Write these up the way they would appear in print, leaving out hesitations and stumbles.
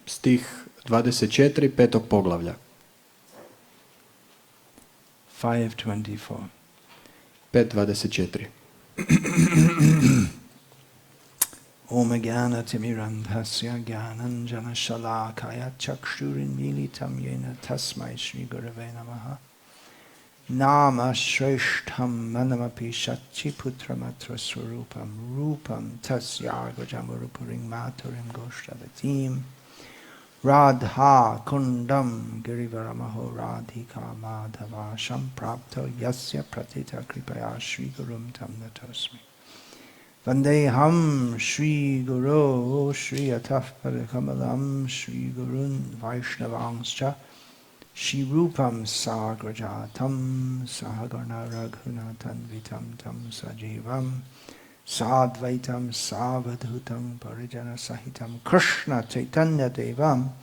stih 24. 5. poglavlja. 5:24. 5:24. Om Jnana Timirandhasya Jnananjana Shalakaya Chakshurinmilitam Yena Tasmai Shri Gurave Namaha Nama Shreshtham Manamapi Shachi Putramatra Swarupam Rupam Tasya Gajamurupuring Maturim Goshtavatim Radha Kundam Girivaramaho Radhika Madhava Shamprapto Yasya Pratita Kripaya Shri Gurum Tam Natosmi Vandeham Shri Guru Shri Ataf Padakamalam Shri Gurun Vaishnavangscha Shri Rupam Sagrajatam Sahagarna Raghunatan Vitam Tam Sajivam Sadvaitam Savadhutam Parijana Sahitam Krishna Chaitanya Devam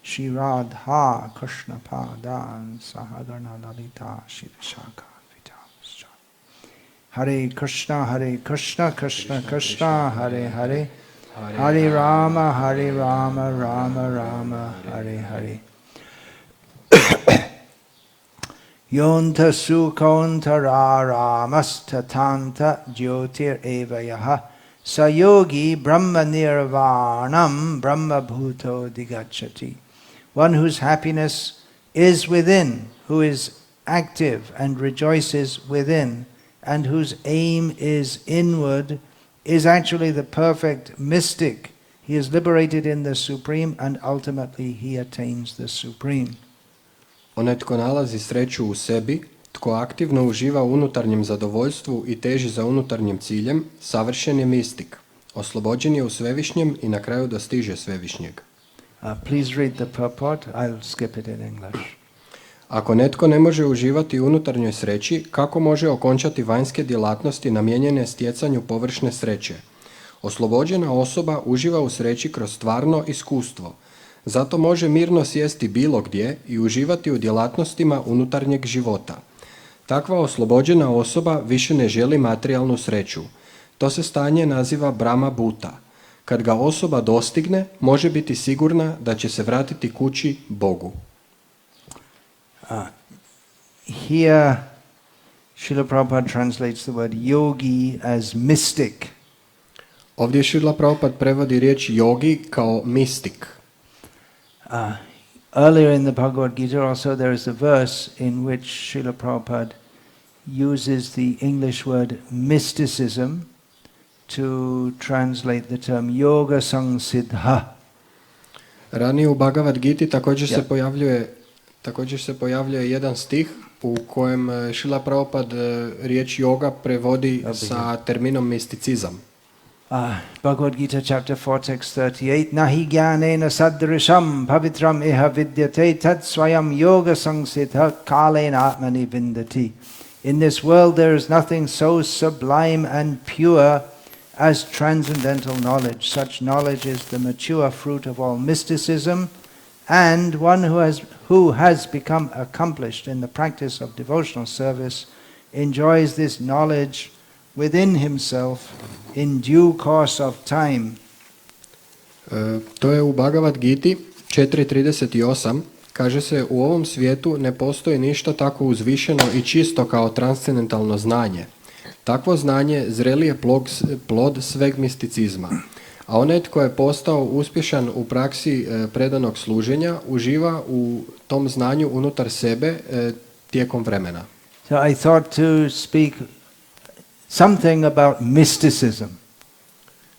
Shri Radha Krishna Padan Sahagarna Lalita Shri Shaka Hare Krishna, Krishna Krishna, Hare Hare, Hare Rama, Rama Rama, Hare Hare. Yonta Sukonta Ramastatanta Jyotir Evayaha Sayogi Brahma Nirvanam Brahma Bhuto Digachati. One whose happiness is within, who is active and rejoices within, and whose aim is inward, is actually the perfect mystic. He is liberated in the Supreme and ultimately he attains the Supreme. Onaj tko nalazi sreću u sebi, tko aktivno uživa u unutarnjem zadovoljstvu i teži za unutarnjim ciljem, savršen je mistik. Oslobođen je u svevišnjem i na kraju dostiže svevišnjeg. Please read the purport. I'll skip it in English. Ako netko ne može uživati u unutarnjoj sreći, kako može okončati vanjske djelatnosti namijenjene stjecanju površne sreće? Oslobođena osoba uživa u sreći kroz stvarno iskustvo. Zato može mirno sjesti bilo gdje i uživati u djelatnostima unutarnjeg života. Takva oslobođena osoba više ne želi materijalnu sreću. To se stanje naziva Brahma Bhuta. Kad ga osoba dostigne, može biti sigurna da će se vratiti kući Bogu. Here, Srila Prabhupada translates the word yogi as mystic. Ovdje Srila Prabhupada prevodi riječ yogi kao mistik. Earlier in the Bhagavad Gita also there is a verse in which Srila Prabhupada uses the English word mysticism to translate the term yoga samsiddha. Ranije u Bhagavad Giti također se pojavljuje jedan stih u kojem Srila Prabhupada riječ yoga prevodi sa terminom misticizam. Bhagavad Gita chapter 4 text 38 Nahi jnanena sadrisham pavitram iha vidyate tat swayam yoga samsiddha kalena atmani vindati. In this world there is nothing so sublime and pure as transcendental knowledge. Such knowledge is the mature fruit of all mysticism, and one who has become accomplished in the practice of devotional service enjoys this knowledge within himself in due course of time. To je u Bhagavad Giti 4.38. Kaže se, u ovom svijetu ne postoji ništa tako uzvišeno i čisto kao transcendentalno znanje. Takvo znanje zreli je plod sveg misticizma. A onaj tko je postao uspješan u praksi predanog služenja, uživa u tom znanju unutar sebe tijekom vremena. So I thought to speak something about mysticism.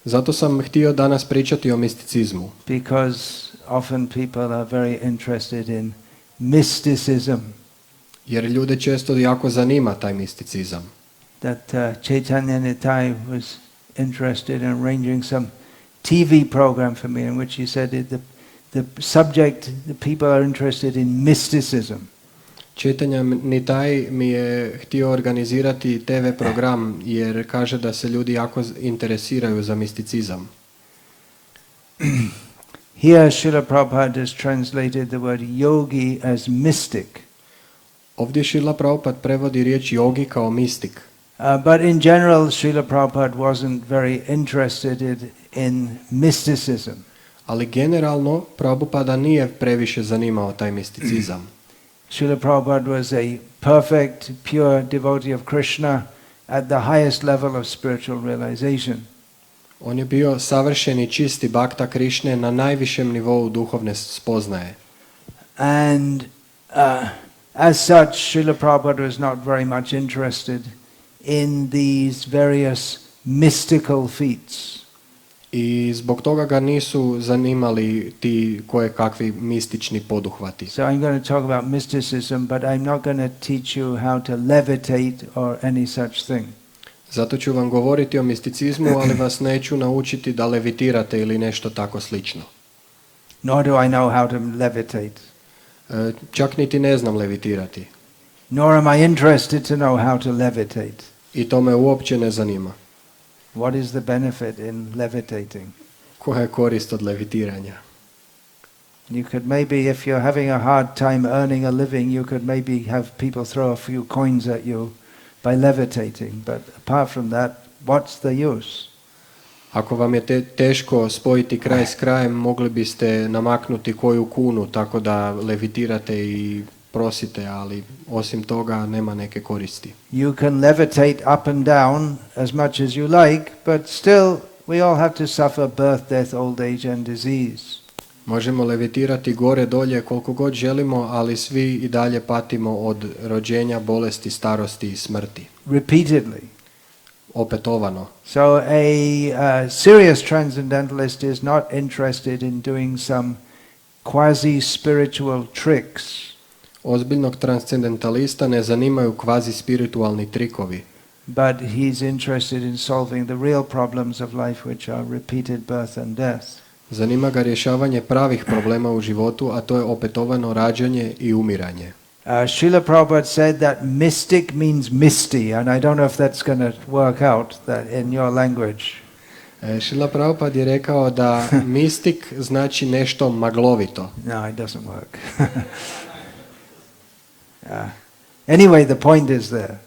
Zato sam htio danas pričati o misticizmu. Because often people are very interested in mysticism. Jer ljude često jako zanima taj misticizam. That Chaitanya Nitai was interested in arranging some TV program for me in which he said the subject, the people are interested in mysticism. Chaitanya Nitai mi je htio organizirati TV program jer kaže da se ljudi jako interesiraju za misticizam. Here Srila Prabhupada has translated the word yogi as mystic. Ovdje Srila Prabhupada prevodi riječ yogi kao mistik. But in general Srila Prabhupada wasn't very interested in mysticism. Ali generalno Prabhupada nije previše zanimao taj misticizam. Srila Prabhupada was a perfect, pure devotee of Krishna at the highest level of spiritual realization. On je bio savršeni čisti bakta Krišne na najvišem nivou duhovne spoznaje. And as such, Srila Prabhupada was not very much interested in these various mystical feats. I zbog toga ga nisu zanimali ti koje kakvi mistični poduhvati. So I'm going to talk about mysticism, but I'm not going to teach you how to levitate or any such thing. Zato ću vam govoriti o misticizmu, ali vas neću naučiti da levitirate ili nešto tako slično. Nor do I know how to levitate. Čak niti ne znam levitirati. Nor am I interested to know how to levitate. I to me uopće ne zanima. What is the benefit in levitating? Koja je korist od levitiranja? You could maybe, if you're having a hard time earning a living, you could maybe have people throw a few coins at you by levitating. But apart from that, what's the use? Ako vam je teško spojiti kraj s krajem, mogli biste namaknuti koju kunu tako da levitirate i prosite, ali osim toga nema neke koristi. You can levitate up and down as much as you like, but still we all have to suffer birth, death, old age and disease. Možemo levitirati gore dolje koliko god želimo, ali svi i dalje patimo od rođenja, bolesti, starosti i smrti. Repeatedly. Opetovano. So a serious transcendentalist is not interested in doing some quasi-spiritual tricks. Ozbiljnog transcendentalista ne zanimaju kvazi spiritualni trikovi. But he's interested in solving the real problems of life, which are repeated birth and death. Zanima ga rješavanje pravih problema u životu, a to je opetovano rađanje i umiranje. Srila Prabhupada said that mystic means misty, and I don't know if that's going to work out that in your language. Srila Prabhupada je rekao da mistik znači nešto maglovito. No, it doesn't work. Anyway, the point is there.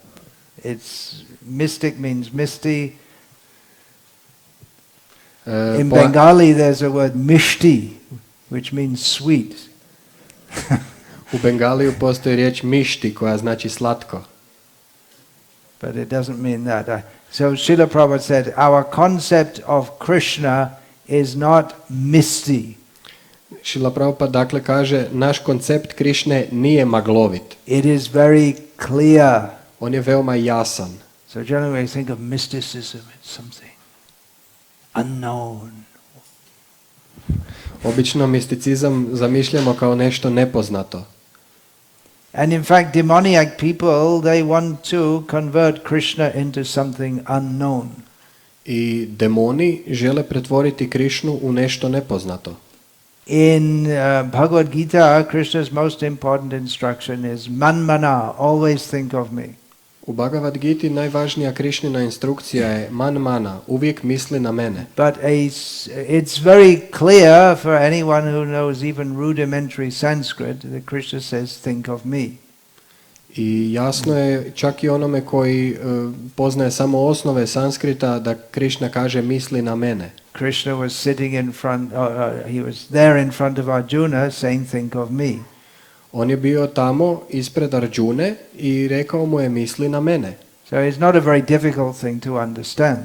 It's mystic means misty. In Bengali there's a word mishti, which means sweet. U Bengaliju postoji riječ mišti koja znači slatko. But it doesn't mean that. So Srila Prabhupada said, our concept of Krishna is not misty. Srila Prabhupada dakle kaže, naš koncept Krišne nije maglovit. It is very clear. On je veoma jasan. So generally we think of mysticism as something unknown. Obično misticizam zamišljamo kao nešto nepoznato. And in fact, demoniac people, they want to convert Krishna into something unknown. I demoni žele pretvoriti Krišnu u nešto nepoznato. In Bhagavad Gita, Krishna's most important instruction is manmana, always think of me. U Bhagavad Giti najvažnija Krišnina instrukcija je man mana, uvijek misli na mene. But it's very clear for anyone who knows even rudimentary Sanskrit that Krishna says think of me. I jasno je čak i onome koji poznaje samo osnove Sanskrita da Krišna kaže misli na mene. Krishna was sitting in front, he was there in front of Arjuna saying think of me. On je bio tamo ispred Arjune i rekao mu je misli na mene. So it's not a very difficult thing to understand.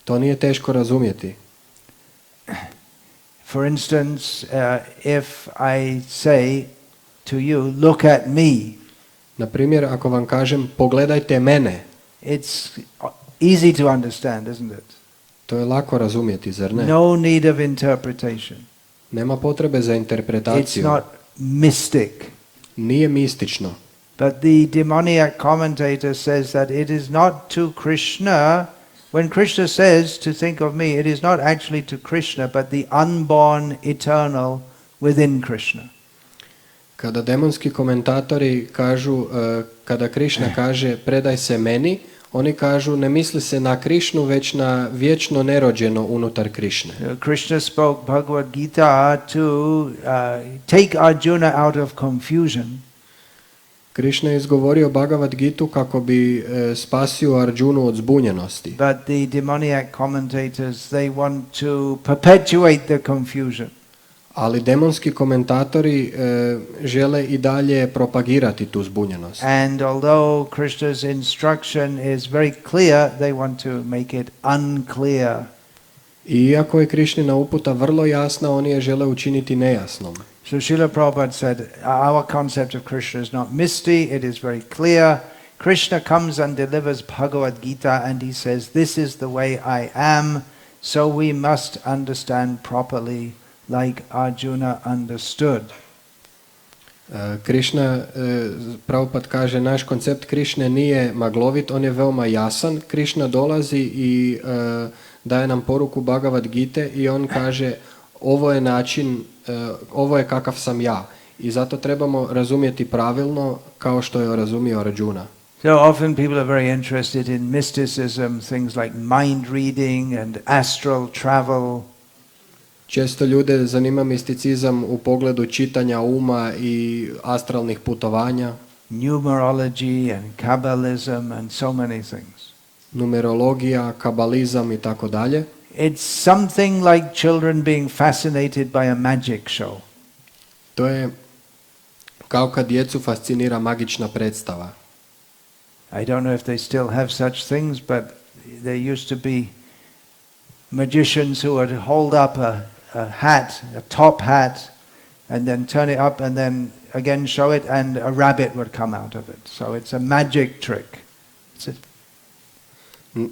To nije teško razumjeti. For instance, if I say to you, look at me. Na primjer, ako vam kažem pogledajte mene. It's easy to understand, isn't it? To je lako razumjeti, zar ne? No need of interpretation. Nema potrebe za It's interpretaciju. not mystic. Nije mistično. But the demoniac commentator says that it is not to Krishna. When Krishna says to think of me, it is not actually to Krishna, but the unborn eternal within Krishna. Kada demonski komentatori kažu, kada Krišna kaže predaj se meni, oni kažu ne misli se na Krišnu, već na vječno nerođeno unutar Krišne. Krishna spoke Bhagavad Gita to take Arjuna out of confusion. Krišna je izgovorio Bhagavad Gitu kako bi spasio Arjunu od zbunjenosti. But the demoniac commentators, they want to perpetuate the confusion. Ali demonski komentatori žele i dalje propagirati tu zbunjenost. And although Krishna's instruction is very clear, they want to make it unclear. I iako je Krišnina uputa vrlo jasna, oni je žele učiniti nejasnom. So Srila Prabhupada said, our concept of Krishna is not misty, it is very clear. Krishna comes and delivers Bhagavad Gita and he says, this is the way I am, so we must understand properly like Arjuna understood. Krišna, Prabhupada kaže, naš koncept Krišne nije maglovit, on je veoma jasan. Krišna dolazi i daje nam poruku Bhagavad Gite i on kaže, ovo je način, ovo je kakav sam ja. I zato trebamo razumjeti pravilno kao što je razumio Arjuna. So often people are very interested in mysticism, things like mind reading and astral travel. Često ljude zanima misticizam u pogledu čitanja uma i astralnih putovanja. Numerology and Kabbalism and so many things. Numerologija, kabalizam i tako dalje. It's something like children being fascinated by a magic show. To je kao kad djecu fascinira magična predstava. I don't know if they still have such things, but there used to be magicians who would hold up a hat, a top hat, and then turn it up and then again show it and a rabbit would come out of it. So it's a magic trick.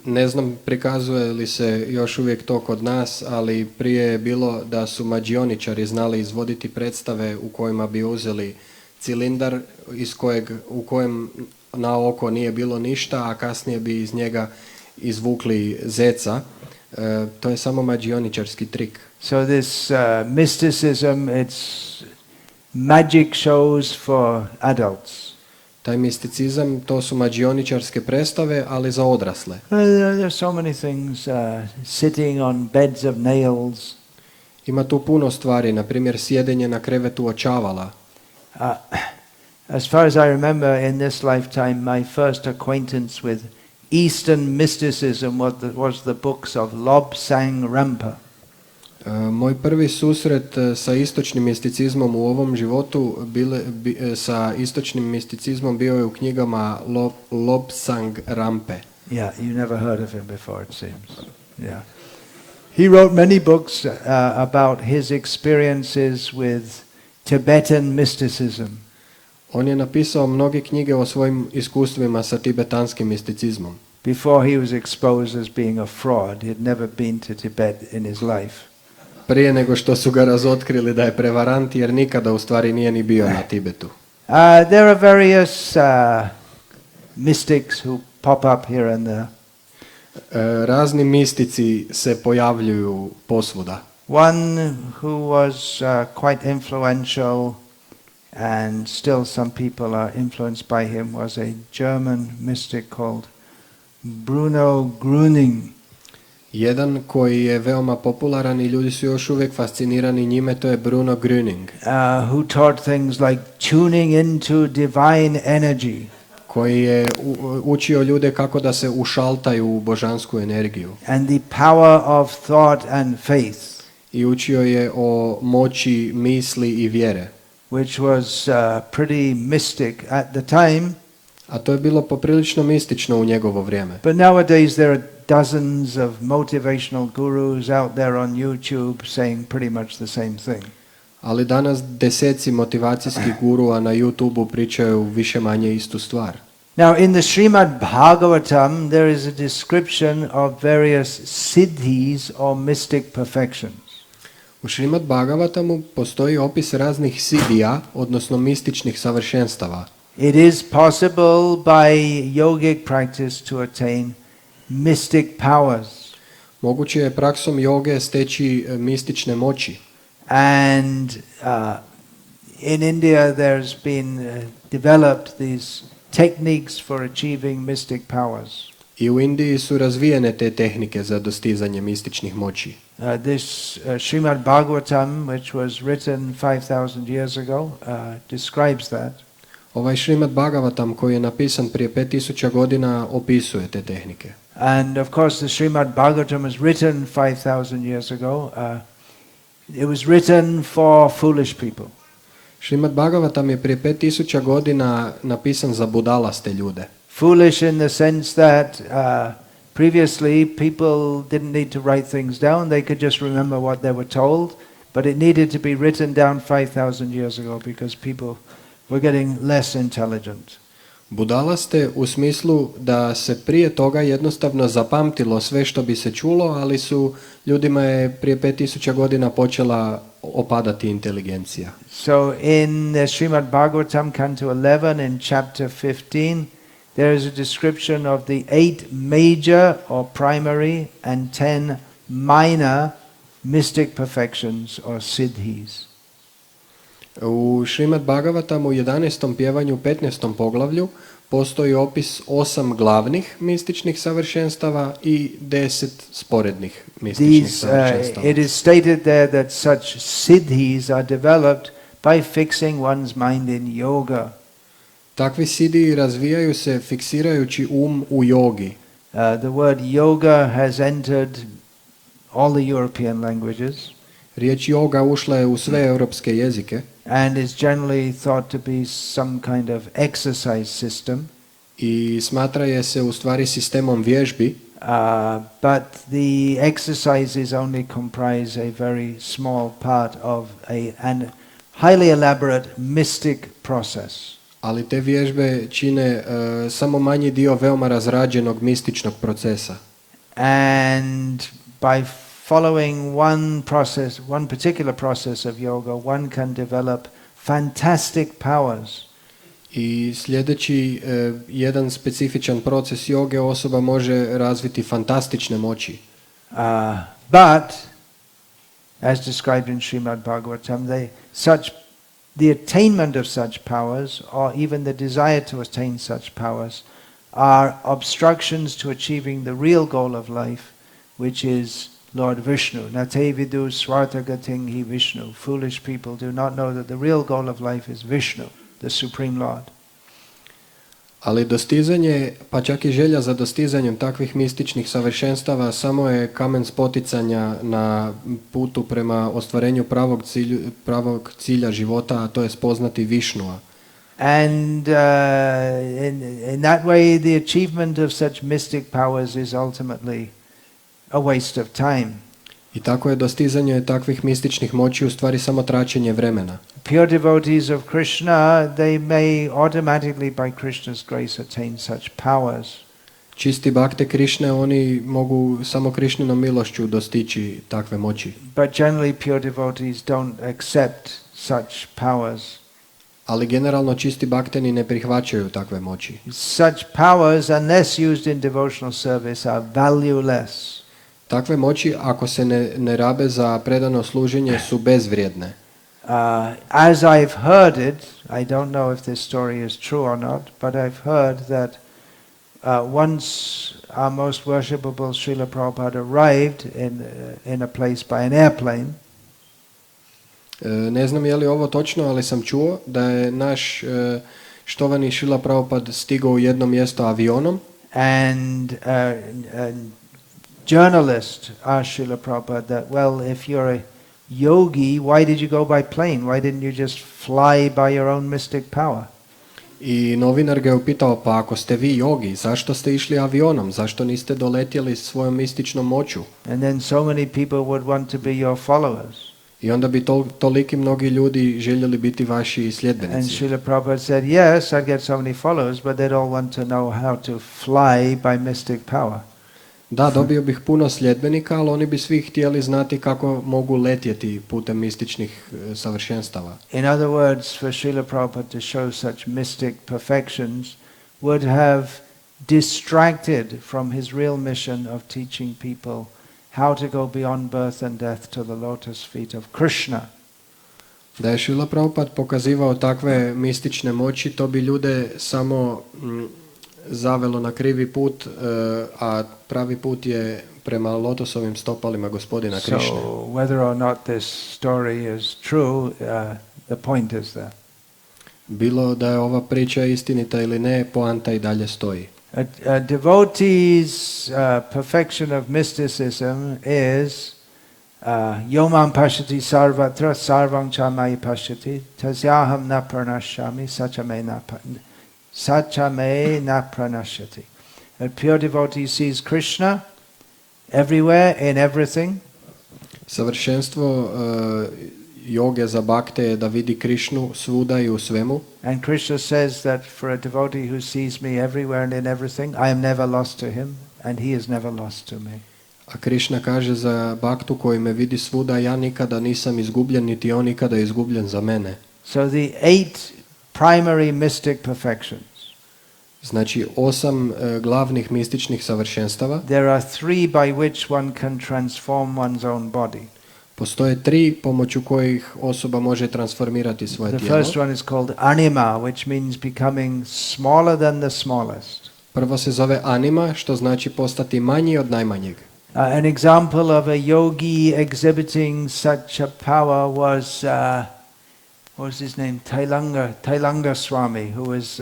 Ne znam prikazuje li se još uvijek to kod nas, ali prije je bilo da su mađioničari znali izvoditi predstave u kojima bi uzeli cilindar u kojem na oko nije bilo ništa, a kasnije bi iz njega izvukli zeca. To je samo mađioničarski trik. So this mysticism, it's magic shows for adults. Taj misticizam, to su mađioničarske predstave, ali za odrasle. There are so many things, sitting on beds of nails. Ima tu puno stvari, na primjer sjedenje na krevetu očavala. As far as I remember, in this lifetime, my first acquaintance with Eastern mysticism was the books of Lobsang Rampa. Moj prvi susret sa istočnim misticizmom u ovom životu sa istočnim misticizmom bio je u knjigama Lobsang Rampe. Yeah, you never heard of him before, it seems. Yeah. He wrote many books about his experiences with Tibetan mysticism. On je napisao mnoge knjige o svojim iskustvima sa tibetanskim misticizmom. Before he was exposed as being a fraud, he had never been to Tibet in his life. Prije nego što su ga razotkrili da je prevarant, jer nikada u stvari nije ni bio na Tibetu. There are various mystics who pop up here and there. Razni mistici se pojavljuju posvuda. One who was quite influential and still some people are influenced by him was a German mystic called Bruno Grüning. Jedan koji je veoma popularan i ljudi su još uvijek fascinirani njime, to je Bruno Grüning. Who taught things like tuning into divine energy. Koji je učio ljude kako da se ušaltaju u božansku energiju. And the power of thought and faith. I učio je o moći misli i vjere. Which was pretty mystic at the time. A to je bilo poprilično mistično u njegovo vrijeme. But nowadays there are dozens of motivational gurus out there on YouTube saying pretty much the same thing. Ali danas deseci motivacijskih gurua na YouTubeu pričaju više manje istu stvar. Now in the Srimad Bhagavatam there is a description of various siddhis or mystic perfections. U Srimad Bhagavatamu postoji opis raznih sidija, odnosno mističnih savršenstava. It is possible by yogic practice to attain mystic powers. Moguće je praksom joge steći mistične moći. And in India there's been developed these techniques for achieving mystic powers. I u Indiji su razvijene te tehnike za dostizanje mističnih moći. This Srimad Bhagavatam, which was written 5,000 years ago, describes that. Ovaj Srimad Bhagavatam koji je napisan prije 5000 godina opisuje te tehnike. And of course the Srimad Bhagavatam was written 5,000 years ago It was written for foolish people. Šrimad Bhagavatam je prije 5000 godina napisan za budalaste ljude. Foolish in the sense that previously people didn't need to write things down, they could just remember what they were told, but it needed to be written down 5,000 years ago because people were getting less intelligent. Budalaste u smislu da se prije toga jednostavno zapamtilo sve što bi se čulo, ali su ljudima je prije 5000 godina počela opadati inteligencija. So in Srimad Bhagavatam, Canto 11, in chapter 15, there is a description of the 8 major or primary and 10 minor mystic perfections or siddhis. U Šrimad Bhagavatamu u 11. pjevanju 15. poglavlju postoji opis 8 glavnih mističnih savršenstava i 10 sporednih mističnih savršenstava. It is stated there that such siddhis are developed by fixing one's mind in yoga. Takvi siddhi razvijaju se fiksirajući u jogi. The word yoga has entered all the European languages. Riječ yoga ušla je u sve europske jezike. And is generally thought to be some kind of exercise system. I smatra je se u stvari sistemom vježbi. But the exercises only comprise a very small part of an highly elaborate mystic process. Ali te vježbe čine samo manji dio veoma razrađenog mističnog procesa. And by following one particular process of yoga, one can develop fantastic powers. I sljedeći jedan specifičan proces joge osoba može razviti fantastične moći. But, as described in Srimad Bhagavatam, the attainment of such powers, or even the desire to attain such powers, are obstructions to achieving the real goal of life, which is Lord Vishnu. Nate vidu svartagating hi Vishnu. Foolish people do not know that the real goal of life is Vishnu, the Supreme Lord. Ali dostizanje, pa čak i želja za dostizanjem takvih mističnih savršenstava samo je kamen spoticanja na putu prema ostvarenju pravog cilja života, a to je spoznati Višnua. And in that way the achievement of such mystic powers is ultimately a waste of time. I tako je dostizanje takvih mističnih moći u stvari samo traćenje vremena. Pure devotees of Krishna, they may automatically by Krishna's grace attain such powers. Čisti bakte Krišne, oni mogu samo Krišninom milošću dostići takve moći. But generally pure devotees don't accept such powers. Ali generalno čisti bakteni ne prihvaćaju takve moći. Such powers, unless used in devotional service, are valueless. Takve moći, ako se ne rabe za predano služenje, su bezvrijedne. As I've heard it, I don't know if this story is true or not, but I've heard that once our most worshipable Srila Prabhupada arrived in a place by an airplane. Ne znam je li ovo točno, ali sam čuo da je naš štovani Srila Prabhupada stigao u jedno mjesto avionom. And journalist asked Srila Prabhupada that, well, if you're a yogi, why did you go by plane? Why didn't you just fly by your own mystic power? I novinar ga je upitao, pa ako ste vi jogi, zašto ste išli avionom? Zašto niste doletjeli svojom mističnom moću? And then so many people would want to be your followers. I onda bi toliki mnogi ljudi željeli biti vaši sljedbenici. And Srila Prabhupada said, yes, I'd get so many followers, but they'd all want to know how to fly by mystic power. Da, dobio bih puno sljedbenika, ali oni bi svi htjeli znati kako mogu letjeti putem mističnih savršenstava. In other words, for Srila Prabhupada to show such mystic perfections would have distracted from his real mission of teaching people how to go beyond birth and death to the lotus feet of Krishna. Da je Srila Prabhupada pokazivao takve mistične moći, to bi ljude samo zavelo na krivi put, a pravi put je prema lotosovim stopalima gospodina Krišne. So whether or not this story is true, the point is there. Bilo da je ova priča istinita ili ne, poanta i dalje stoji. A devotee's perfection of mysticism is Yomam pashati sarvatra sarvam chamai pashati tasyaham na pranashami sachame na pranashati. A pure devotee sees Krishna everywhere, in everything. Savršenstvo joge za bhakte je da vidi Krišnu svuda i u svemu. And Krishna says that for a devotee who sees me everywhere and in everything, I am never lost to him and he is never lost to me. A Krišna kaže za bhaktu koji me vidi svuda, ja nikada nisam izgubljen, niti on nikada izgubljen za mene. So the 8 primary mystic perfections. Znači 8 glavnih mističnih savršenstava. There are 3 by which one can transform one's own body. Postoje 3 pomoću kojih osoba može transformirati svoje The tijelo. first one is called anima, which means becoming smaller than the smallest. Prvo se zove anima, što znači postati manji od najmanjeg. An example of a yogi exhibiting such a power was, what was his name? Tailanga Swami, who was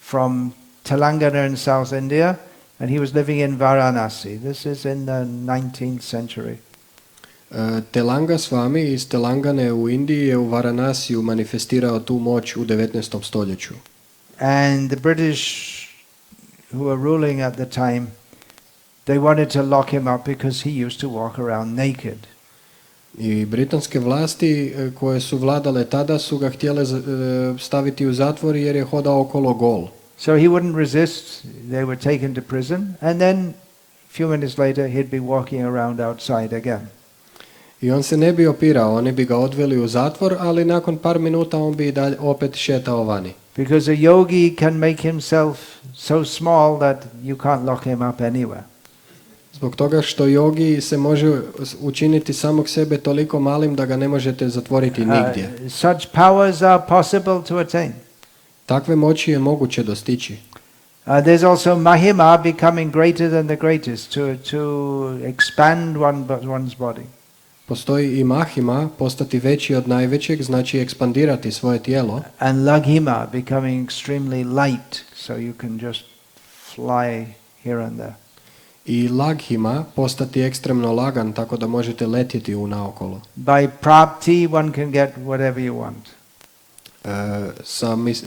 from Telangana in South India, and he was living in Varanasi. This is in the 19th century. Telanga Swami iz Telangane u Indiji je u Varanasiju manifestirao tu moć u 19. stoljeću. And the British who were ruling at the time, they wanted to lock him up because he used to walk around naked. I britanske vlasti koje su vladale tada su ga htjele staviti u zatvor jer je hodao okolo gol. So he wouldn't resist. They were taken to prison, and then a few minutes later he'd be walking around outside again. I on se ne bi opirao, oni bi ga odveli u zatvor, ali nakon par minuta on bi opet šetao vani. Because a yogi can make himself so small that you can't lock him up anywhere. Zbog toga što jogi se može učiniti samog sebe toliko malim da ga ne možete zatvoriti nigdje. Such powers are possible to attain. Takve moći je moguće dostići. There's also mahima, becoming greater than the greatest, to expand one's body. Postoji i mahima, postati veći od najvećeg, znači ekspandirati svoje tijelo. And laghima, becoming extremely light, so you can just fly here and there. I laghima, postati ekstremno lagan, tako da možete letjeti naokolo. By prapti, one can get whatever you want.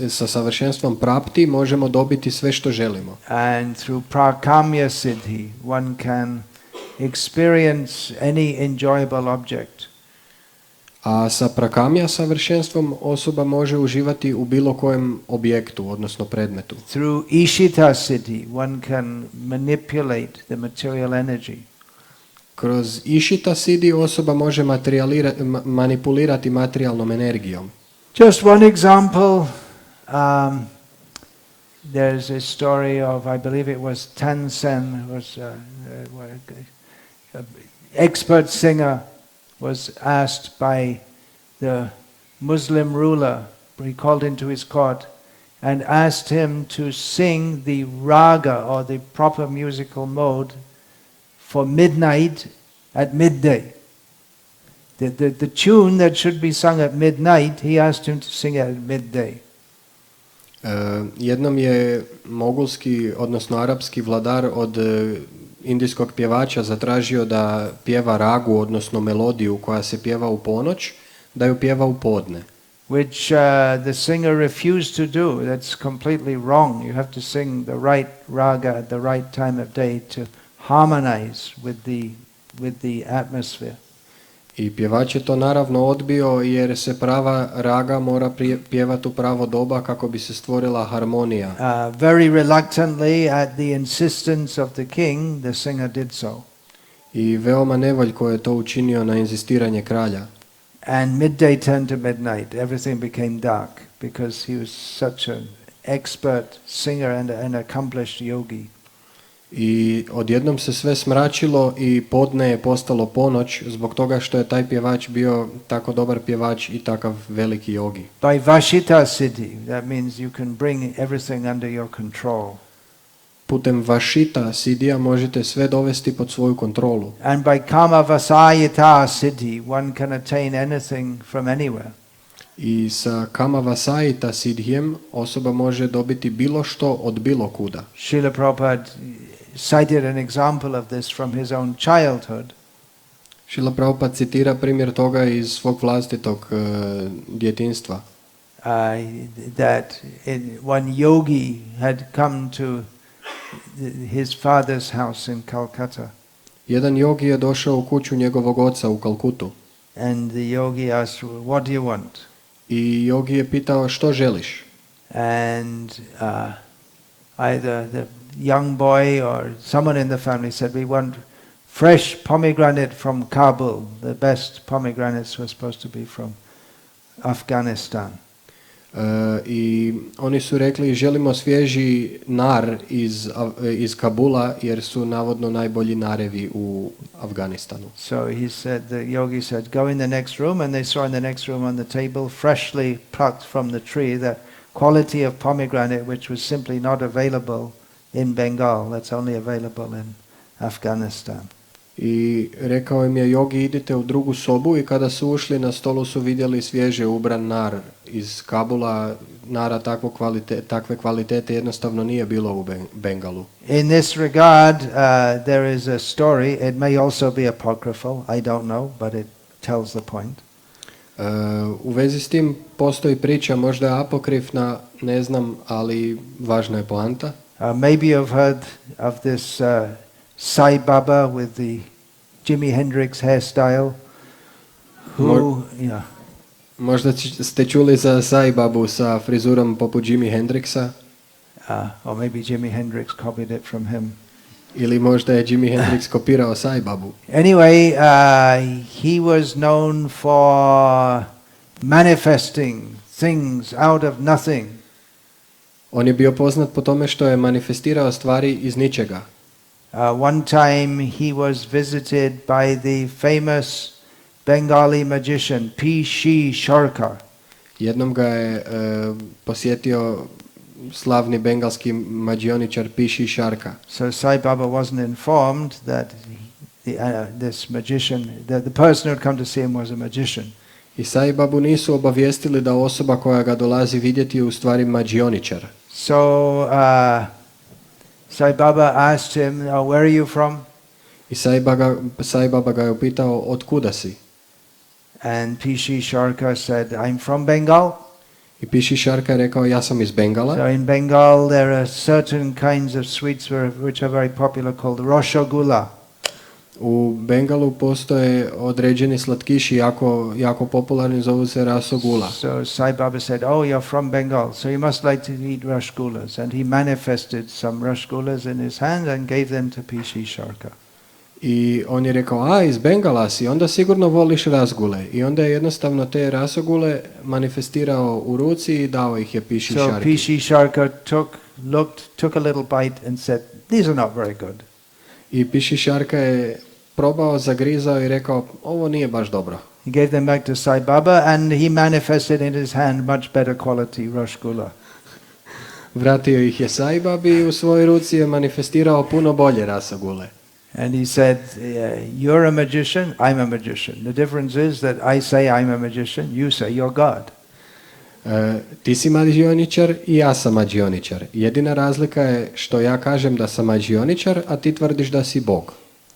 Sa savršenstvom prapti možemo dobiti sve što želimo. And through prakamya siddhi, one can experience any enjoyable object. A sa prakamya savršenstvom osoba može uživati u bilo kojem objektu, odnosno predmetu. Through ishita siddhi, one can manipulate the material energy. Kroz išita siddhi osoba može manipulirati materijalnom energijom. Just one example, there's a story of, I believe it was Tansen, was an expert singer, was asked by the Muslim ruler, he called into his court and asked him to sing the raga or the proper musical mode for midnight at midday. The tune that should be sung at midnight, he asked him to sing it at midday. Jednom je mogulski, odnosno arapski vladar od indijskog pjevača zatražio da pjeva ragu, odnosno melodiju koja se pjeva u ponoć, da ju pjeva u podne. Which the singer refused to do. That's completely wrong. You have to sing the right raga at the right time of day to harmonize with the atmosphere. I pjevač je to naravno odbio jer se prava raga mora pjevati u pravo doba kako bi se stvorila harmonija. Very reluctantly, at the insistence of the king, the singer did so. I veoma nevoljko je to učinio na inzistiranje kralja. And midday turned to midnight. Everything became dark because he was such an expert singer and an accomplished yogi. I odjednom se sve smračilo i podne je postalo ponoć zbog toga što je taj pjevač bio tako dobar pjevač i takav veliki jogi. By vashita siddhi, that means you can bring everything under your control. Putem vašita sidija možete sve dovesti pod svoju kontrolu. And by kama vasayita siddhi, one can attain anything from anywhere. I sa kama vasayita sidhijem osoba može dobiti bilo što od bilo kuda. Srila Prabhupada cited an example of this from his own childhood. Šrila Prabhupada citira primjer toga iz svog vlastitog djetinjstva. That one yogi had come to his father's house in Calcutta. Jedan jogi je došao u kuću njegovog oca u Kalkutu. And the yogi asked, "What do you want?" I jogi je pitao što želiš. And either the young boy or someone in the family said, "We want fresh pomegranate from Kabul." The best pomegranates were supposed to be from Afghanistan. I oni su rekli želimo svježi nar iz Kabula jer su navodno najbolji narevi u Afganistanu. So he said, the yogi said, "Go in the next room," and they saw in the next room on the table, freshly plucked from the tree, the quality of pomegranate which was simply not available in Bengal. That's only available in Afghanistan. I rekao im je jogi idite u drugu sobu i kada su ušli na stolu su vidjeli svježe ubran nar iz Kabula, nara takve kvalitete jednostavno nije bilo u Bengalu. In this regard, there is a story. It may also be apocryphal. I don't know, but it tells the point. U vezi s tim postoji priča, možda je apokrifna, ne znam, ali važna je poanta. Maybe you've heard of this Sai Baba with the Jimi Hendrix hairstyle. Možda ste čuli za Sai Babu sa frizurom poput Jimi Hendrixa. Or maybe Jimi Hendrix copied it from him. Ili možda je Jimi Hendrix kopirao Sai Babu. Anyway, he was known for manifesting things out of nothing. On je bio poznat po tome što je manifestirao stvari iz ničega. One time he was visited by the famous Bengali magician P.C. Sharkar. Jednom ga je posjetio slavni bengalski mađioničar P.C. Sharka. So Sai Baba wasn't informed that this magician, the person who had come to see him was a magician. I Sai Babu nisu obavijestili da osoba koja ga dolazi vidjeti je u stvari mađioničar. So Sai Baba asked him, "Where are you from?" I Sai Baba ga je upitao od kuda si. And P.C. Sharkar said, "I'm from Bengal." I P.C. Sharka je rekao ja sam iz Bengala. So in Bengal there are certain kinds of sweets which are very popular called Rasgulla. U Bengalu postoje određeni slatkiši jako popularni, zovu se rasogula. So Sai Baba said, "Oh, you're from Bengal, so you must like to eat rasgullas." And he manifested some rasgullas in his hand and gave them to P.C. Sharkar. I on je rekao, iz Bengala si, onda sigurno voliš razgule. I onda je jednostavno te rasogule manifestirao u ruci i dao ih je P.C. Sharkar. So P.C. Sharkar took a little bite and said, "These are not very good." I P.C. Sharka je probao, zagrizao i rekao, ovo nije baš dobro. He gave them back to Sai Baba and he manifested in his hand much better quality rasgulla. Vratio ih je Sai Babi i u svojoj ruci je manifestirao puno bolje rasogule. And he said, "You're a magician, I'm a magician. The difference is that I say I'm a magician, you say you're God." Ti si mađioničar i ja sam mađioničar. Jedina razlika je što ja kažem da sam mađioničar, a ti tvrdiš da si Bog.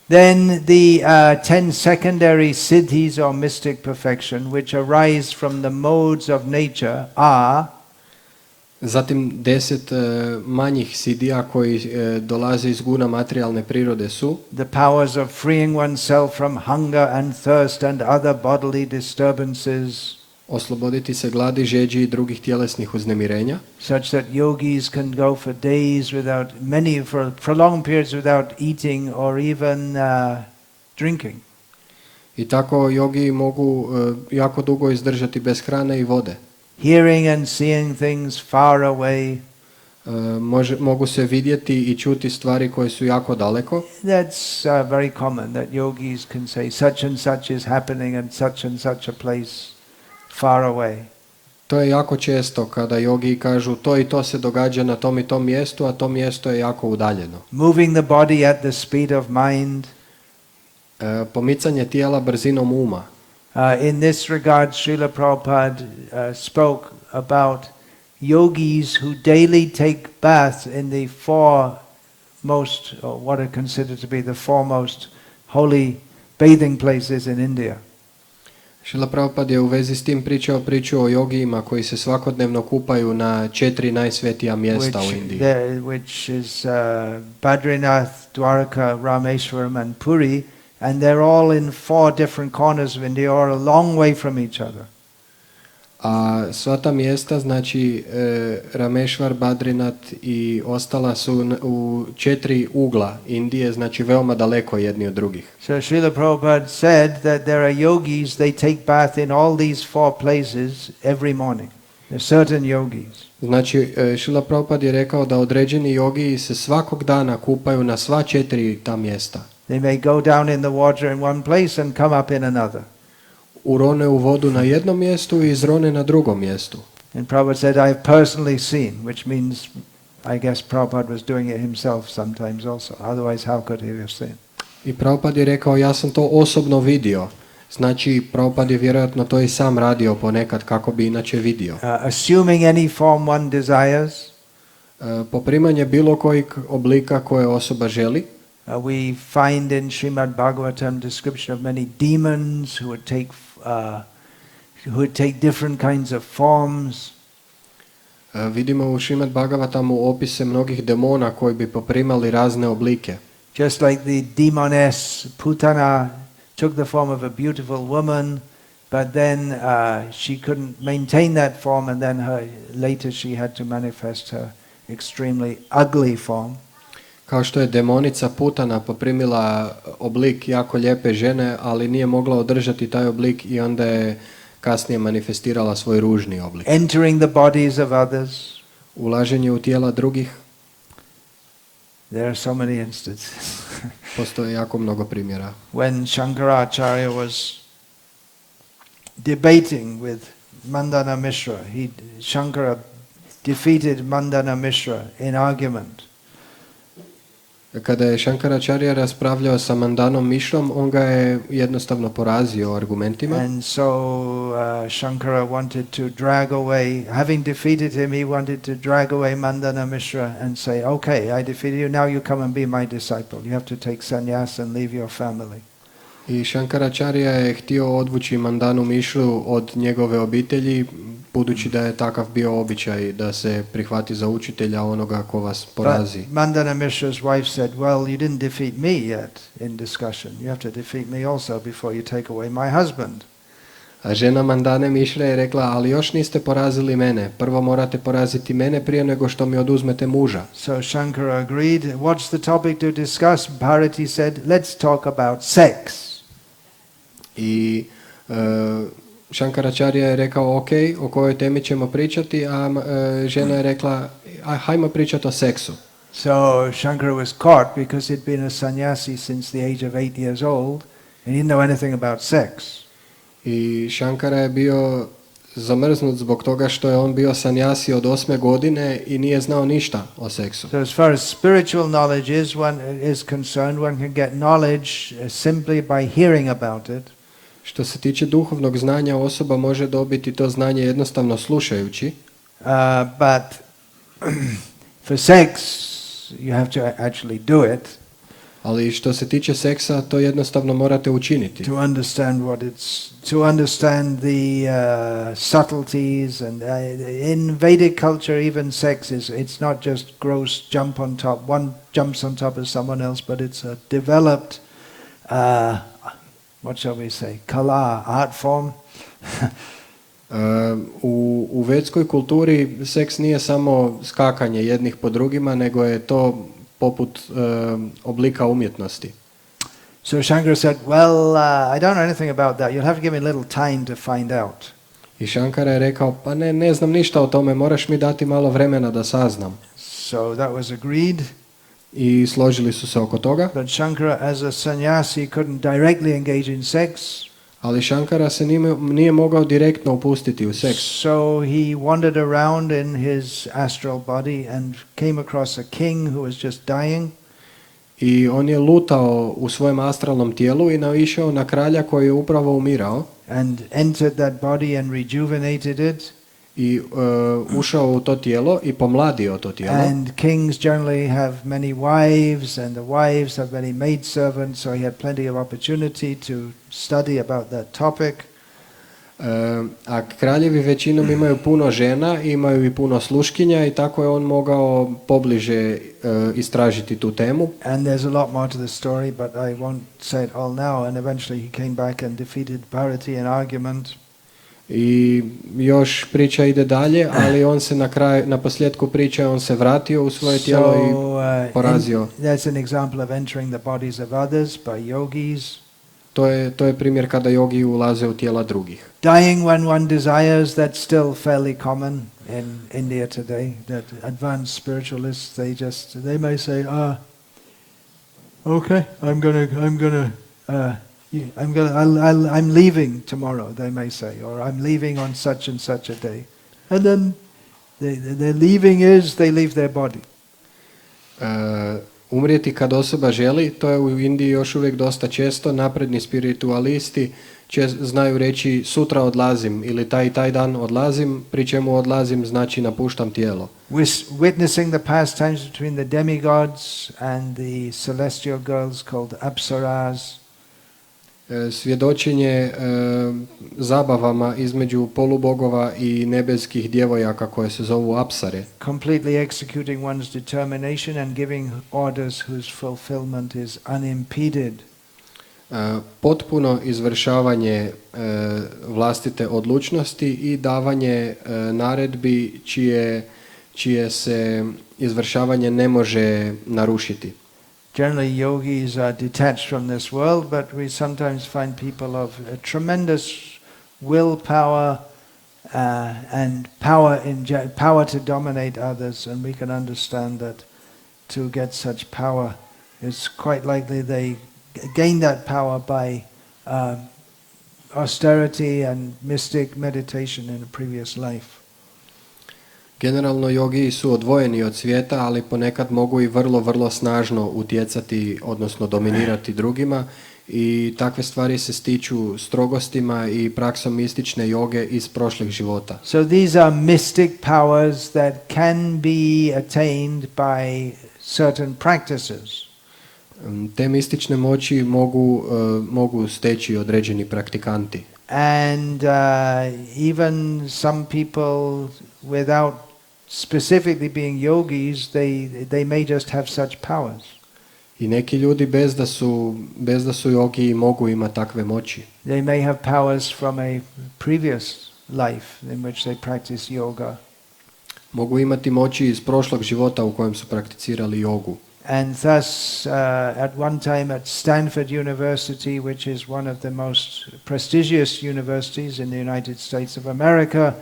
Then the 10 secondary siddhis or mystic perfection which arise from the modes of nature are Zatim 10 manjih sidija koji dolaze iz guna materijalne prirode su the powers of freeing oneself from hunger and thirst and other bodily disturbances, osloboditi se gladi, žeđi i drugih tjelesnih uznemirenja, such that yogis can go for days without, for prolonged periods without eating or even drinking. I tako jogi mogu jako dugo izdržati bez hrane i vode. Hearing and seeing things far away. Mogu se vidjeti i čuti stvari koje su jako daleko. That's very common that yogis can say such and such is happening in such and such a place far away. To je jako često kada jogi kažu to i to se događa na tom i tom mjestu, a to mjesto je jako udaljeno. Moving the body at the speed of mind. Pomicanje tijela brzinom uma. In this regard, Srila Prabhupada spoke about yogis who daily take bath in the four most, or what are considered to be the four most holy bathing places in India. Šrila Prabhupada je u vezi s tim priču o jogijima koji se svakodnevno kupaju na 4 najsvetija mjesta u Indiji. Which is Badrinath, Dwarka, Rameshwaram and Puri, and they're all in 4 different corners of India, or a long way from each other. A sva ta mjesta, znači Rameshwar, Badrinath i ostala su u 4 ugla Indije, znači veoma daleko jedni od drugih. So Srila Prabhupada said that there are yogis, they take bath in all these 4 places every morning. There are certain yogis. Znači, Srila Prabhupada je rekao da određeni jogiji se svakog dana kupaju na sva 4 ta mjesta. They may go down in the water in one place and come up in another. Urone u vodu na jednom mjestu i izrone na drugom mjestu. And Prabhupada said, I've personally seen, which means, I guess Prabhupada was doing it himself sometimes also. Otherwise, how could he have seen? I Prabhupada je rekao, ja sam to osobno vidio. Znači, Prabhupada je vjerojatno to i sam radio ponekad kako bi inače vidio. Assuming any form one desires, poprimanje bilo kojeg oblika koje osoba želi. We find in Srimad Bhagavatam description of many demons who would take different kinds of forms. Vidimo u Srimad Bhagavatamu opise mnogih demona koji bi poprimali razne oblike. Just like the demoness Putana took the form of a beautiful woman, but then she couldn't maintain that form, and then later she had to manifest her extremely ugly form. Kao što je demonica Putana poprimila oblik jako lijepe žene, ali nije mogla održati taj oblik i onda je kasnije manifestirala svoj ružni oblik. Entering the bodies of others. Ulaženje u tijela drugih. There are so many instances. Postoje jako mnogo primjera. When Shankaracharya was debating with Mandana Mishra, Shankara defeated Mandana Mishra in argument. Kada je Shankaracharya raspravljao sa Mandanom Mishrom, on ga je jednostavno porazio argumentima. And so Shankara wanted to drag away, having defeated him, he wanted to drag away Mandana Mishra and say, okay, I defeated you, now you come and be my disciple. You have to take sannyas and leave your family. I Shankaracharya je htio odvući Mandanu Mishru od njegove obitelji, budući da je takav bio običaj da se prihvati za učitelja onoga ko vas porazi. But Mandana Mishra's wife said, well, you didn't defeat me yet in discussion. You have to defeat me also before you take away my husband. A žena Mandane Mishre je rekla, ali još niste porazili mene. Prvo morate poraziti mene prije nego što mi oduzmete muža. So Shankara agreed. What's the topic to discuss? Bharati said, let's talk about sex. I Shankaracharya je rekao, ok, o kojoj temi ćemo pričati, a žena je rekla, hajmo pričati o seksu. So Shankara was caught because he'd been a sannyasi since the age of 8 years old and he didn't know anything about sex. I Shankara je bio zamrznut zbog toga što je on bio sanjasi od 8. godine i nije znao ništa o seksu. So as far as spiritual knowledge is concerned, one can get knowledge simply by hearing about it. Što se tiče duhovnog znanja, osoba može dobiti to znanje jednostavno slušajući. But for sex, you have to actually do it. Ali što se tiče seksa, to jednostavno morate učiniti. To understand the subtleties, and in Vedic culture, even sex it's not just gross jump on top. One jumps on top of someone else, but it's a developed, what shall we say, kala, art form. U vedskoj kulturi seks nije samo skakanje jednih po drugima, nego je to poput oblika umjetnosti. So Shankara said, well, I don't know anything about that. You'll have to give me a little time to find out. I Shankara je rekao, pa ne znam ništa o tome, moraš mi dati malo vremena da saznam. So that was agreed. I složili su se oko toga. But Shankara as a sannyasi couldn't directly engage in sex. Ali Shankara se nije mogao direktno upustiti u seks. So he wandered around in his astral body and came across a king who was just dying. I on je lutao u svojem astralnom tijelu i naišao na kralja koji je upravo umirao. And entered that body and rejuvenated it. i ušao u to tijelo i pomladio to tijelo. And kings generally have many wives, and the wives have many maidservants, so he had plenty of opportunity to study about that topic. A kraljevi većinom imaju puno žena, imaju i puno sluškinja i tako je on mogao pobliže istražiti tu temu. And there's a lot more to the story, but I won't say it all now. And eventually he came back and defeated Bharati in argument. I još priča ide dalje, ali on se na posljedku priče on se vratio u svoje tijelo i porazio. That's an example of entering the bodies of others by yogis. To je primjer kada jogi ulaze u tijela drugih. Dying when one desires, that's still fairly common in India today. That advanced spiritualists, they may say, okay, I'm leaving tomorrow, they may say, or I'm leaving on such and such a day. And then their leaving is they leave their body. Umrijeti kad osoba želi, to je u Indiji još uvijek dosta često. Napredni spiritualisti znaju reći sutra odlazim ili taj dan odlazim, pri čemu odlazim znači napuštam tijelo. Witnessing the pastimes between the demigods and the celestial girls called apsaras. Svjedočenje zabavama između polubogova i nebeskih djevojaka koje se zovu apsare. Completely executing one's determination and giving orders whose fulfillment is unimpeded. Potpuno izvršavanje vlastite odlučnosti i davanje naredbi čije se izvršavanje ne može narušiti. Generally, yogis are detached from this world, but we sometimes find people of a tremendous willpower and power to dominate others, and we can understand that to get such power, it's quite likely they gain that power by austerity and mystic meditation in a previous life. Generalno jogi su odvojeni od svijeta, ali ponekad mogu i vrlo snažno utjecati, odnosno dominirati drugima, i takve stvari se stiču strogostima i praksom mistične joge iz prošlih života. So these are mystic powers that can be attained by certain practices. Te mistične moći mogu steći određeni praktikanti. And even some people without specifically being yogis, they may just have such powers. I neki ljudi bez da su jogi mogu imati takve moći. They may have powers from a previous life in which they practice yoga. Mogu imati moći iz prošlog života u kojem su prakticirali jogu. And thus, at one time at Stanford University, which is one of the most prestigious universities in the United States of America,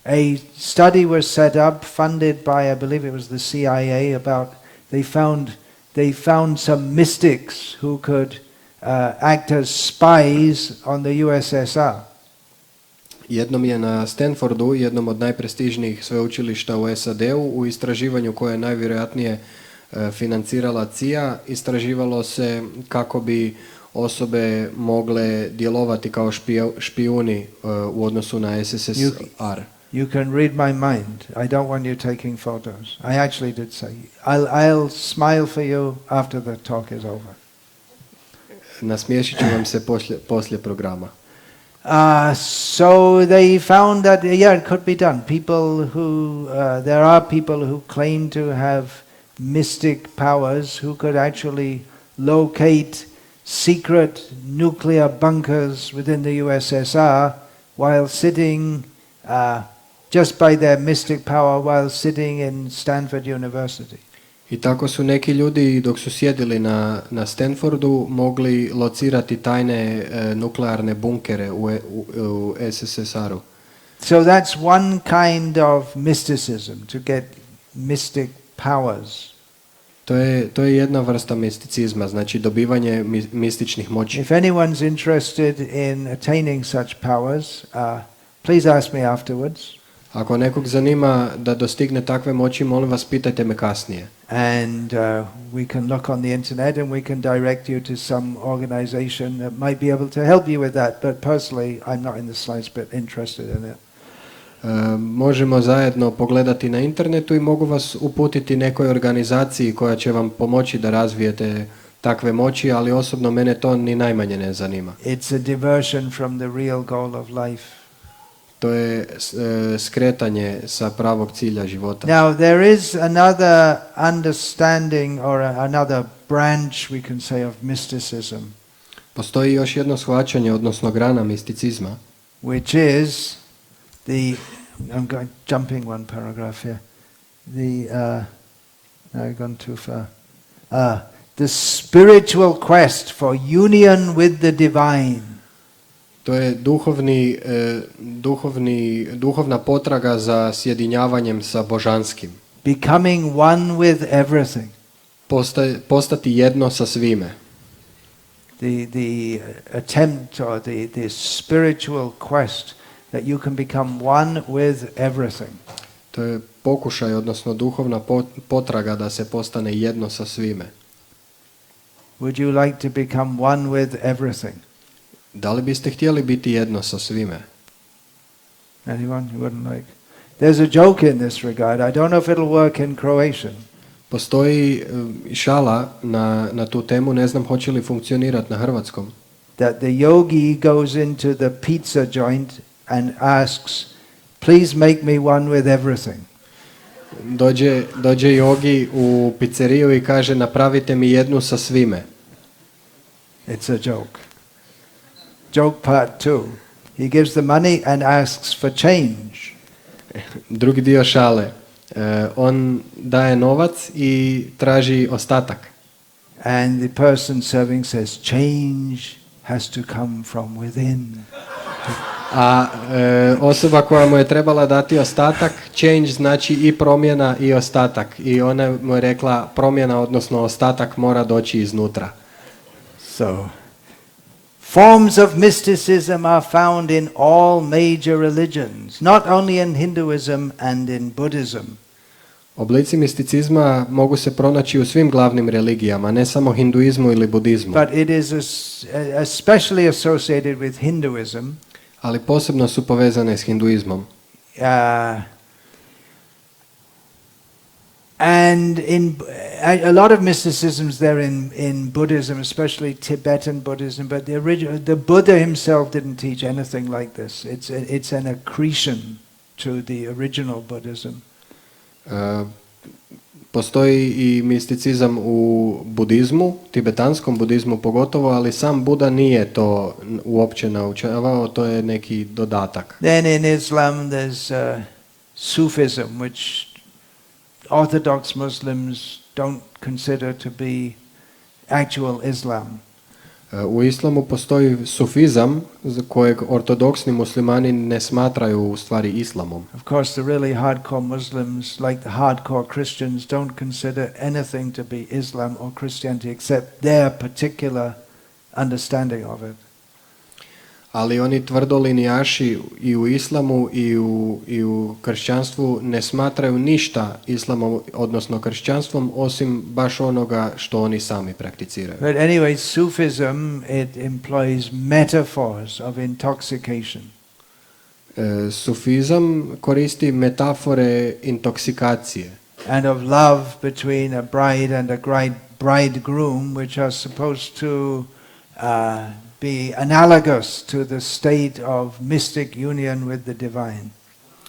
a study was set up, funded by, I believe it was the CIA, about they found some mystics who could act as spies on the USSR. Jednom je na Stanfordu, jednom od najprestižnijih sveučilišta u SAD-u, u istraživanju koje je najvjerojatnije financirala CIA, istraživalo se kako bi osobe mogle djelovati kao špijuni u odnosu na SSSR. You can read my mind. I don't want you taking photos. I actually did say, I'll smile for you after the talk is over. Nasmiješit ću vam se poslije programa. So they found that, yeah, it could be done. There are people who claim to have mystic powers who could actually locate secret nuclear bunkers within the USSR while sitting, just by their mystic power, while sitting in Stanford University. I tako su neki ljudi, dok su sjedili na Stanfordu, mogli locirati tajne nuklearne bunkere u SSSR-u. So that's one kind of mysticism, to get mystic powers. To je jedna vrsta misticizma, znači dobivanje mističnih moći. If anyone's interested in attaining such powers, please ask me afterwards. Ako nekog zanima da dostigne takve moći, molim vas, pitajte me kasnije. And we can look on the internet and we can direct you to some organization that might be able to help you with that. But personally, I'm not in the slightest bit interested in it. Možemo zajedno pogledati na internetu i mogu vas uputiti nekoj organizaciji koja će vam pomoći da razvijete takve moći, ali osobno mene to ni najmanje ne zanima. It's a diversion from the real goal of life. To je skretanje sa pravog cilja života. Now there is another understanding or another branch we can say of mysticism, Postoji još jedno shvaćanje, odnosno grana misticizma, which is jumping one paragraph here. Now I've gone too far. The spiritual quest for union with the divine. to je duhovna potraga za sjedinjavanjem sa božanskim. Becoming one with everything. Postati jedno sa svime. The attempt or the spiritual quest that you can become one with everything. To je pokušaj, odnosno duhovna potraga da se postane jedno sa svime. Would you like to become one with everything? Da li biste htjeli biti jedno sa svime? Anyone you wouldn't like? There's a joke in this regard. I don't know if it'll work in Croatian. Postoji šala na tu temu, ne znam hoće li funkcionirati na hrvatskom. That the yogi goes into the pizza joint and asks, please make me one with everything. Dođe jogi u pizzeriju i kaže napravite mi jednu sa svime. It's a joke. Joke part 2. He gives the money and asks for change. Drugi dio šale. On daje novac i traži ostatak. And the person serving says, change has to come from within. A osoba koja mu je trebala dati ostatak, change znači i promjena i ostatak. I ona mu je rekla promjena, odnosno ostatak mora doći iznutra. So, forms of mysticism are found in all major religions, not only in Hinduism and in Buddhism. Oblici misticizma mogu se pronaći u svim glavnim religijama, ne samo hinduizmu ili budizmu. But it is especially associated with Hinduism. Ali posebno su povezane s hinduizmom. And in a lot of mysticisms there in Buddhism, especially Tibetan Buddhism, but the Buddha himself didn't teach anything like this. It's an accretion to the original Buddhism. Postoji i misticizam u budizmu, tibetanskom budizmu pogotovo, ali sam Buda nije to uopće naučavao, to je neki dodatak. Then in Islam there's Sufism, which Orthodox Muslims don't consider to be actual Islam. U islamu postoji sufizam za kojeg ortodoksni muslimani ne smatraju u stvari islamom. Of course, the really hardcore Muslims, like the hardcore Christians, don't consider anything to be Islam or Christianity except their particular understanding of it. Ali oni tvrdolinijaši i u islamu i u kršćanstvu ne smatraju ništa islamom, odnosno kršćanstvom, osim baš onoga što oni sami prakticiraju. But anyway, Sufism, it employs metaphors of intoxication. Sufizam koristi metafore intoksikacije. And of love between a bride and a bridegroom, which are supposed to be analogous to the state of mystic union with the divine.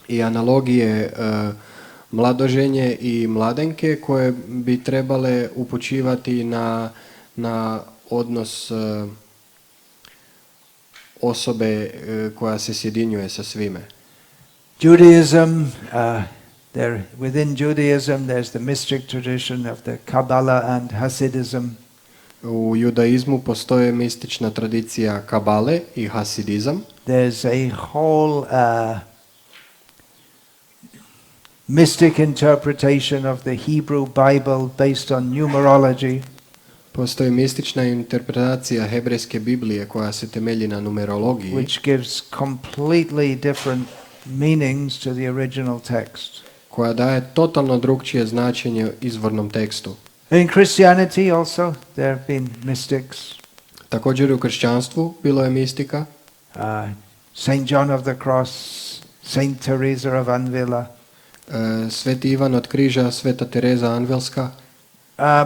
I analogije mladoženje i mladenke koje bi trebale upućivati na odnos osobe koja se sjedinjuje sa svime. Judaism, within Judaism there's the mystic tradition of the Kabbalah and Hasidism. U judaizmu postoje mistična tradicija kabale i hasidizam. There's a whole mystic interpretation of the Hebrew Bible based on numerology. Postoji mistična interpretacija hebrejske Biblije koja se temelji na numerologiji, which gives completely different meanings to the original text. koja daje totalno drukčije značenje izvornom tekstu. In Christianity also there have been mystics. Također u kršćanstvu bilo je mistika. Saint John of the Cross, Saint Teresa of Avila. Sveti Ivan od križa, Sveta Tereza Anvilska.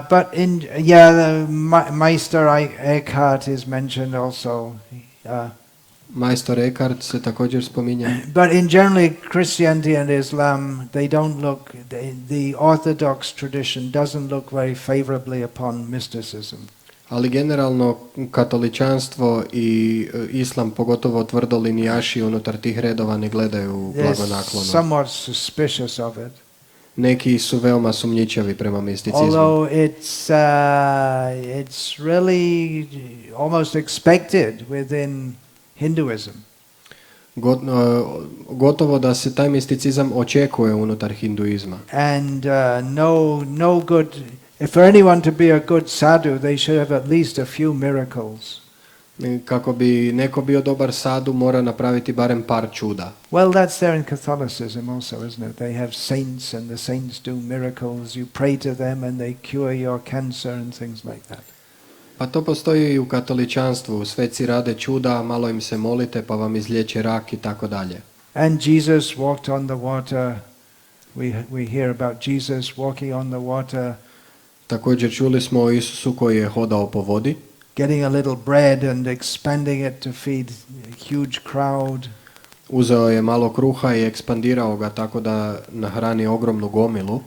But the Meister Eckhart is mentioned also. Majstor Eckhart se također spominje. But in generally Christianity and Islam, they don't look, the Orthodox tradition doesn't look very favorably upon mysticism. Ali generalno katoličanstvo i islam, pogotovo tvrdolinijaši unutar tih redova ne gledaju blagonaklono. Somewhat suspicious of it. Neki su veoma sumnjičavi prema misticizmu. Although it's really almost expected within Hinduism. Gotovo da se taj misticizam očekuje unutar hinduizma. And no good, if for anyone to be a good sadhu, they should have at least a few miracles. Kako bi neko bio dobar sadhu, mora napraviti barem par čuda. Well, that's there in Catholicism also, isn't it? They have saints and the saints do miracles. You pray to them and they cure your cancer and things like that. Pa to postoji i u katoličanstvu. Sveci rade čuda, malo im se molite pa vam izliječe rak i tako dalje. And Jesus walked on the water. We hear about Jesus walking on the water. Također čuli smo o Isusu koji je hodao po vodi. Getting a little bread and expanding it to feed a huge crowd. Uzeo je malo kruha i ekspandirao ga tako da nahrani ogromnu gomilu.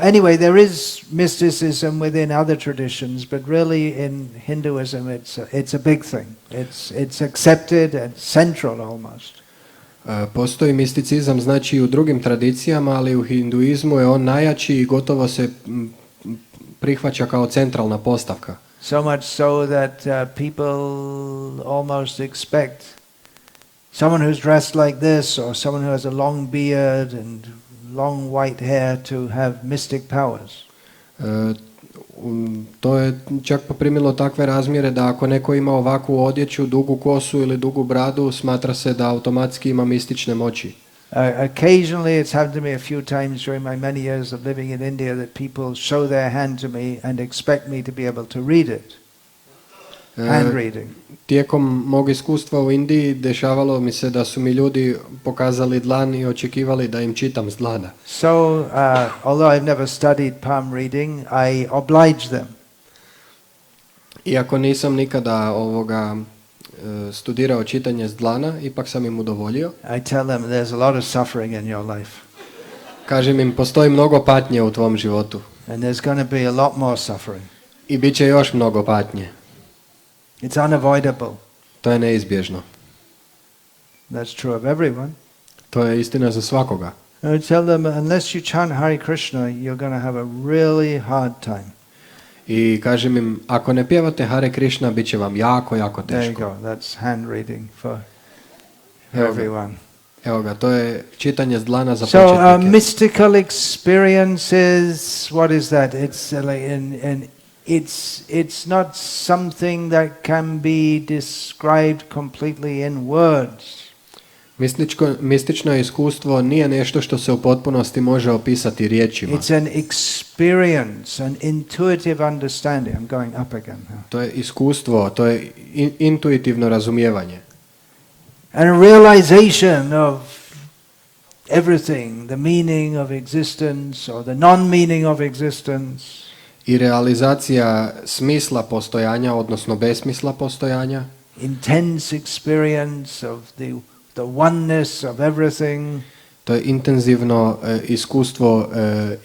Anyway, there is mysticism within other traditions, but really in Hinduism it's a big thing. It's accepted and central almost. Postoji misticizam, znači i u drugim tradicijama, ali u hinduizmu je on najjači i gotovo se prihvaća kao centralna postavka. So much so that people almost expect someone who's dressed like this or someone who has a long beard and long white hair to have mystic powers. To je čak poprimilo takve razmjere da ako neko ima ovakvu odjeću, dugu kosu ili dugu bradu, smatra se da automatski ima mistične moći. Occasionally it's happened to me a few times during my many years of living in India that people show their hand to me and expect me to be able to read it. Hand reading. Tijekom mog iskustva u Indiji dešavalo mi se da su mi ljudi pokazali dlan i očekivali da im čitam s dlana. So, although I've never studied palm reading, I oblige them. Iako nisam nikada studirao čitanje s dlana, ipak sam im udovoljio. I tell them there's a lot of suffering in your life. Kažem im, postoji mnogo patnje u tvom životu. And there's going to be a lot more suffering. I bit će još mnogo patnje. It's unavoidable. To je neizbježno. That's true of everyone. To je istina za svakoga. I tell them, unless you chant Hare Krishna, you're going to have a really hard time. I kažem im, ako ne pjevate Hare Krishna, bit će vam jako, jako teško. There you go. That's hand reading for everyone. Evo ga, to je čitanje s dlana za So, početnike. mystical experiences, what is that? It's it's not something that can be described completely in words. Mistično iskustvo nije nešto što se u potpunosti može opisati riječima. It's an experience, an intuitive understanding. I'm going up again. To je iskustvo, to je intuitivno razumijevanje. And a realization of everything, the meaning of existence or the non-meaning of existence. I realizacija smisla postojanja, odnosno besmisla postojanja. Intense experience of the oneness of everything. To je intenzivno iskustvo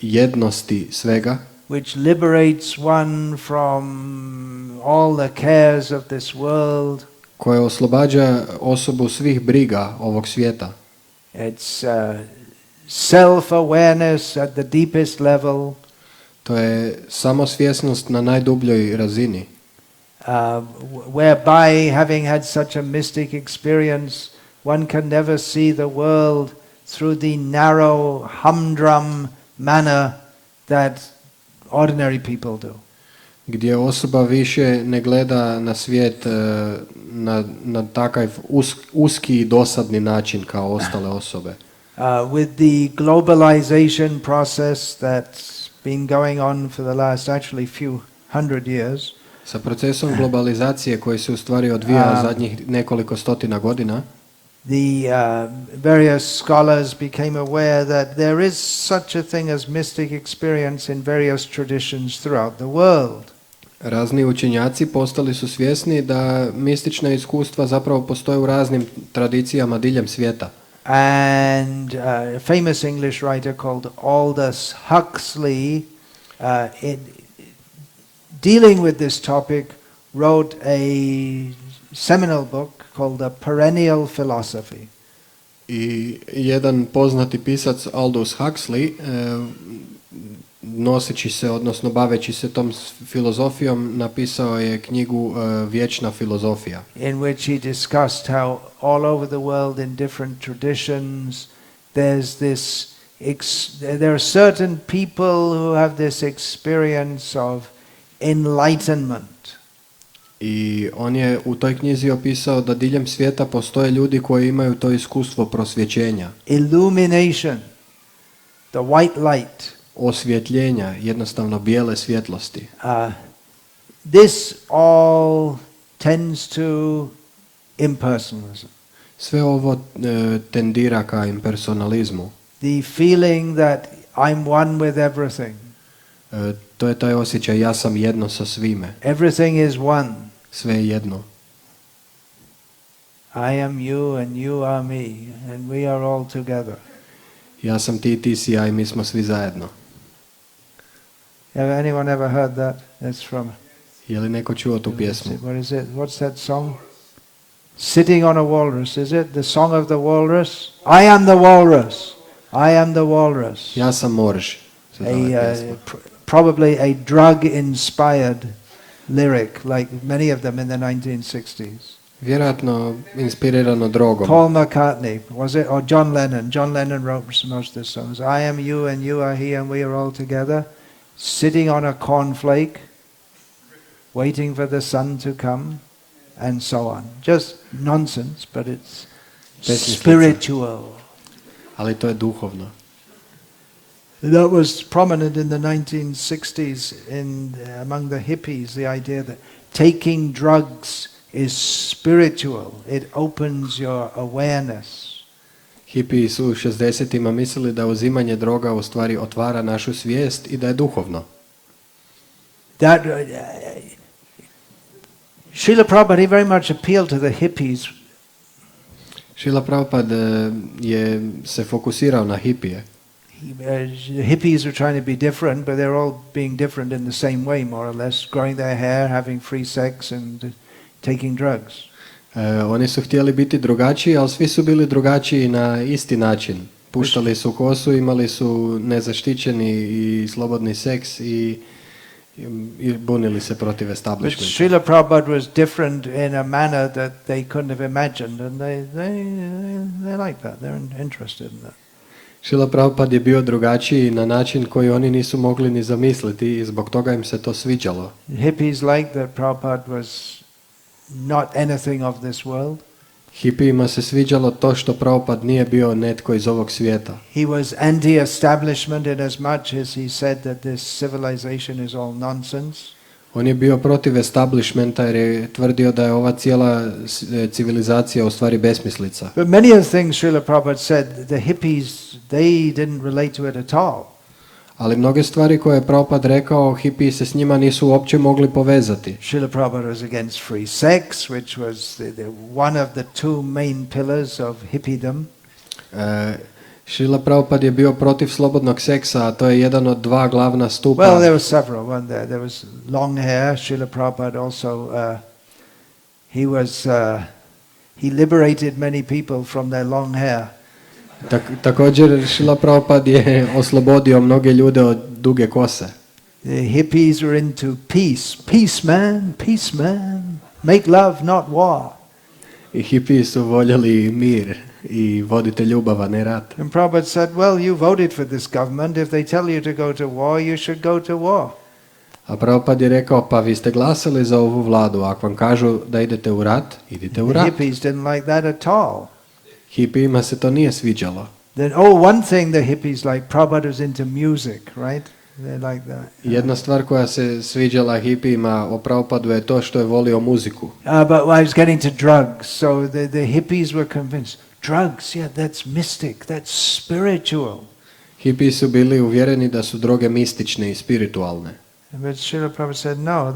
jednosti svega. Which liberates one from all the cares of this world. Koje oslobađa osobu svih briga ovog svijeta. It's self-awareness at the deepest level. To je samosvjesnost na najdubljoj razini. Whereby, having had such a mystic experience, one can never see the world through the narrow, humdrum manner that ordinary people do. Gdje osoba više ne gleda na svijet na takav uski i dosadni način kao ostale osobe. With the globalization process that's been going on for the last actually few hundred years. Sa procesom globalizacije koji se u stvari odvija zadnjih nekoliko stotina godina, the various scholars became aware that there is such a thing as mystic experience in various traditions throughout the world. razni učenjaci postali su svjesni da mistična iskustva zapravo postoje u raznim tradicijama diljem svijeta. And a famous English writer called Aldous Huxley, dealing with this topic, wrote a seminal book called The Perennial Philosophy. I jedan poznati pisac Aldous Huxley, noseći se, odnosno baveći se tom filozofijom, napisao je knjigu Vječna filozofija. In which he discussed how all over the world in different traditions there's this there are certain people who have this experience of enlightenment. I on je u toj knjizi opisao da diljem svijeta postoje ljudi koji imaju to iskustvo prosvjećenja. Illumination, the white light. Osvjetljenja, jednostavno bijele svjetlosti. This all tends to impersonalism. Sve ovo tendira ka impersonalizmu. The feeling that I'm one with everything. To je taj osjećaj, ja sam jedno sa svime. Everything is one. Sve je jedno. I am you and you are me and we are all together. Ja sam ti, ti si ja i mi smo svi zajedno. Have anyone ever heard that? That's from... Je li neko čuo tu pjesmu? What is it? What's that song? Sitting on a walrus, is it? The song of the walrus? I am the walrus. I am the walrus. Ja sam morž. Probably a drug-inspired lyric, like many of them in the 1960s. Vjerojatno inspirirano drogom. Paul McCartney, was it? Or John Lennon. John Lennon wrote most of the songs. I am you and you are he and we are all together. Sitting on a cornflake, waiting for the sun to come, and so on. Just nonsense, but it's spiritual. Ali to je duhovno. That was prominent in the 1960s among the hippies, the idea that taking drugs is spiritual. It opens your awareness. Hipiji su u 60-ima mislili da uzimanje droga u stvari otvara našu svijest i da je duhovno. That Srila Prabhupada, he very much appealed to the hippies. Srila Prabhupada se fokusirao na hipije. The hippies are trying to be different, but they're all being different in the same way, more or less, growing their hair, having free sex and taking drugs. Oni su htjeli biti drugačiji, ali svi su bili drugačiji na isti način. Puštali su kosu, imali su nezaštićeni i slobodni seks i bunili se protiv establishmenta. But Srila Prabhupada was different in a manner that they couldn't have imagined, and they like that. They're interested in that. Srila Prabhupada je bio drugačiji na način koji oni nisu mogli ni zamisliti i zbog toga im se to sviđalo. Hippies liked that Prabhupada was not anything of this world. Hipijima se sviđalo to što Prabhupada nije bio netko iz ovog svijeta. He was anti-establishment in as much as he said that this civilization is all nonsense. On je bio protiv establishmenta jer je tvrdio da je ova cijela civilizacija u stvari besmislica. But many of the things Srila Prabhupada said, the hippies, they didn't relate to it at all. Ali mnoge stvari koje je Prabhupada rekao, hipiji se s njima nisu uopće mogli povezati. Srila Prabhupada was against free sex, which was one of the two main pillars of hippiedom. Srila Prabhupada je bio protiv slobodnog seksa, a to je jedan od dva glavna stupa. Well, there were several. One there was long hair. Srila Prabhupada also, he liberated many people from their long hair. Također Srila Prabhupada je oslobodio mnoge ljude od duge kose. The hippies were into peace. Peace man. Make love, not war. I hipiji su voljeli mir i vodite ljubav, a ne rat. And Prabhupada said, well, you voted for this government. If they tell you to go to war, you should go to war. A Prabhupada je rekao, pa vi ste glasali za ovu vladu, ako vam kažu da idete u rat, idite u rat. The hippies didn't like that at all. Hipijima se to nije sviđalo. Then, one thing the hippies like, Prabhupada was into music, right? They like that. Jedna stvar koja se sviđala hipijima o Prabhupadu je to što je volio muziku. But I was getting to drugs, so the hippies were convinced. Drugs, yeah, that's mystic, that's spiritual. Hipiji su bili uvjereni da su droge mistične i spiritualne. But Srila Prabhupada said, no,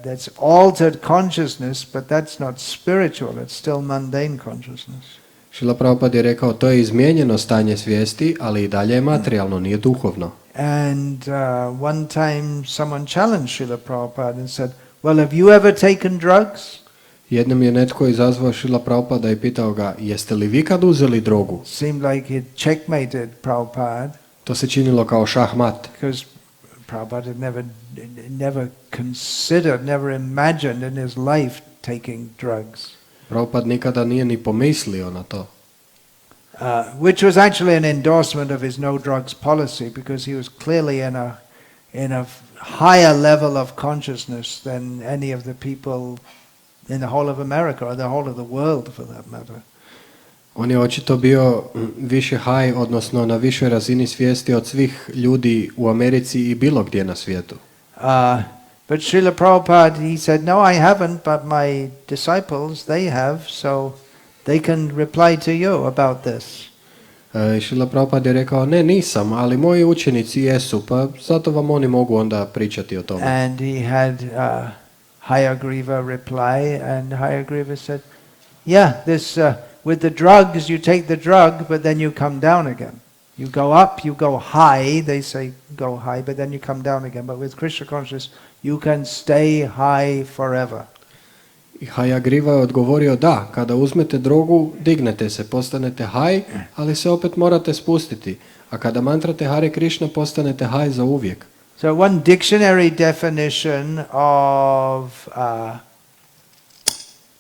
that's altered consciousness, but that's not spiritual, it's still mundane consciousness. Srila Prabhupada je rekao, to je izmijenjeno stanje svijesti, ali i dalje je materijalno, nije duhovno. And one time someone challenged Srila Prabhupada and said, well, have you ever taken drugs? Jednom je netko izazvao Srila Prabhupada i pitao ga, jeste li vi kad uzeli drogu? Seemed like it checkmated Prabhupada. To se činilo kao šahmat. Because Prabhupada had never considered, never imagined in his life taking drugs. Prabhupada nikada nije ni pomislio na to. Which was actually an endorsement of his no drugs policy, because he was clearly in a higher level of consciousness than any of the people in the whole of America or the whole of the world for that matter. On je očito bio više high, odnosno na višoj razini svijesti od svih ljudi u Americi i bilo gdje na svijetu. But Srila Prabhupada, he said, no, I haven't, but my disciples, they have, so they can reply to you about this. Srila Prabhupada je rekao, ne, nisam, ali moji učenici jesu, pa zato vam oni mogu onda pričati o tome. And he had Hayagriva reply, and Hayagriva said, yeah, this with the drugs, you take the drug, but then you come down again. You go up, you go high, they say go high, but then you come down again. But with Krishna consciousness, you can stay high forever. I Hayagriva je odgovorio, da, kada uzmete drogu, dignete se, postanete high, ali se opet morate spustiti. A kada mantrate Hare Krishna, postanete high za uvijek. So one dictionary definition of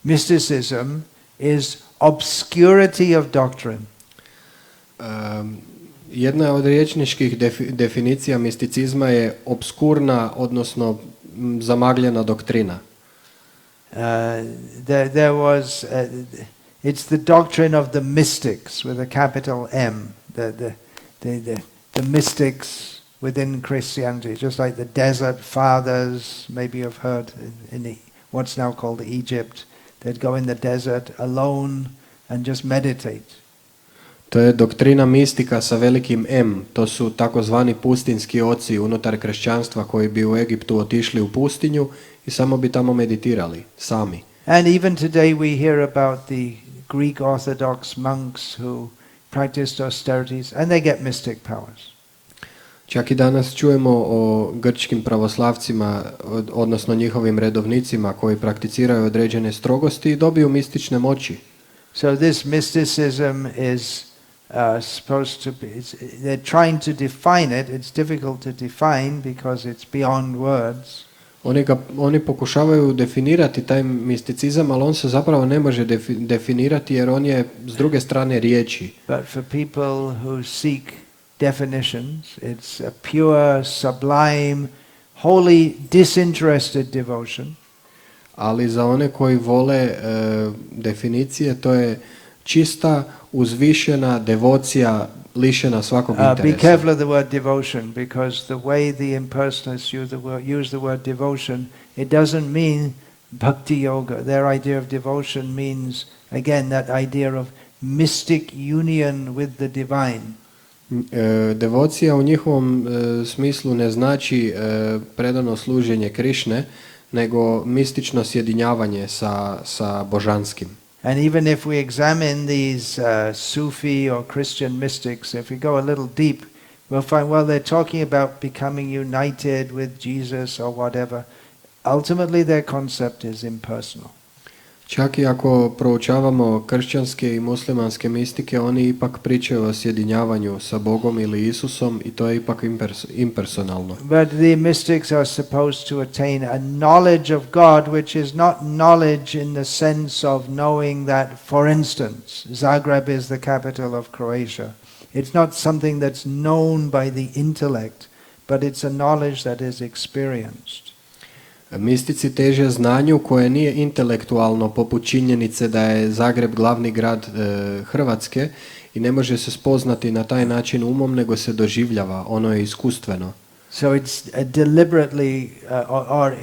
mysticism is obscurity of doctrine. Jedna od rječničkih definicija misticizma je obskurna, odnosno zamagljena doktrina. There was, it's the doctrine of the mystics with a capital M, the mystics within Christianity, just like the desert fathers, maybe you've heard in what's now called Egypt, they'd go in the desert alone and just meditate. To je doktrina mistika sa velikim M, to su takozvani pustinski oci unutar kršćanstva koji bi u Egiptu otišli u pustinju i samo bi tamo meditirali, sami. And even today we hear about the Greek Orthodox monks who practiced austerities and they get mystic powers. Čak i danas čujemo o grčkim pravoslavcima, odnosno njihovim redovnicima koji prakticiraju određene strogosti i dobiju mistične moći. So this mysticism is supposed to be, they're trying to define it. It's difficult to define because it's beyond words. Oni pokušavaju definirati taj misticizam, ali on se zapravo ne može definirati jer on je s druge strane riječi. But for people who seek definitions, it's a pure, sublime, wholly disinterested devotion. Ali za one koji vole definicije, to je čista, uzvišena devocija lišena svakog interesa. Be careful of the word devotion, because the way the impersonalists use the word devotion, it doesn't mean bhakti yoga. Their idea of devotion means, again, that idea of mystic union with the divine. Devocija u njihovom smislu ne znači predano služenje Krišne, nego mistično sjedinjavanje sa božanskim. And even if we examine these Sufi or Christian mystics, if we go a little deep, we'll find, well, they're talking about becoming united with Jesus or whatever. Ultimately, their concept is impersonal. Čak i ako proučavamo kršćanske i muslimanske mistike, oni ipak pričaju o sjedinjavanju sa Bogom ili Isusom i to je ipak impersonalno. But the mystics are supposed to attain a knowledge of God, which is not knowledge in the sense of knowing that, for instance, Zagreb is the capital of Croatia. It's not something that's known by the intellect, but it's a knowledge that is experienced. Mistici teže znanju koje nije intelektualno, poput činjenice da je Zagreb glavni grad Hrvatske i ne može se spoznati na taj način umom, nego se doživljava, ono je iskustveno. So it's deliberately, or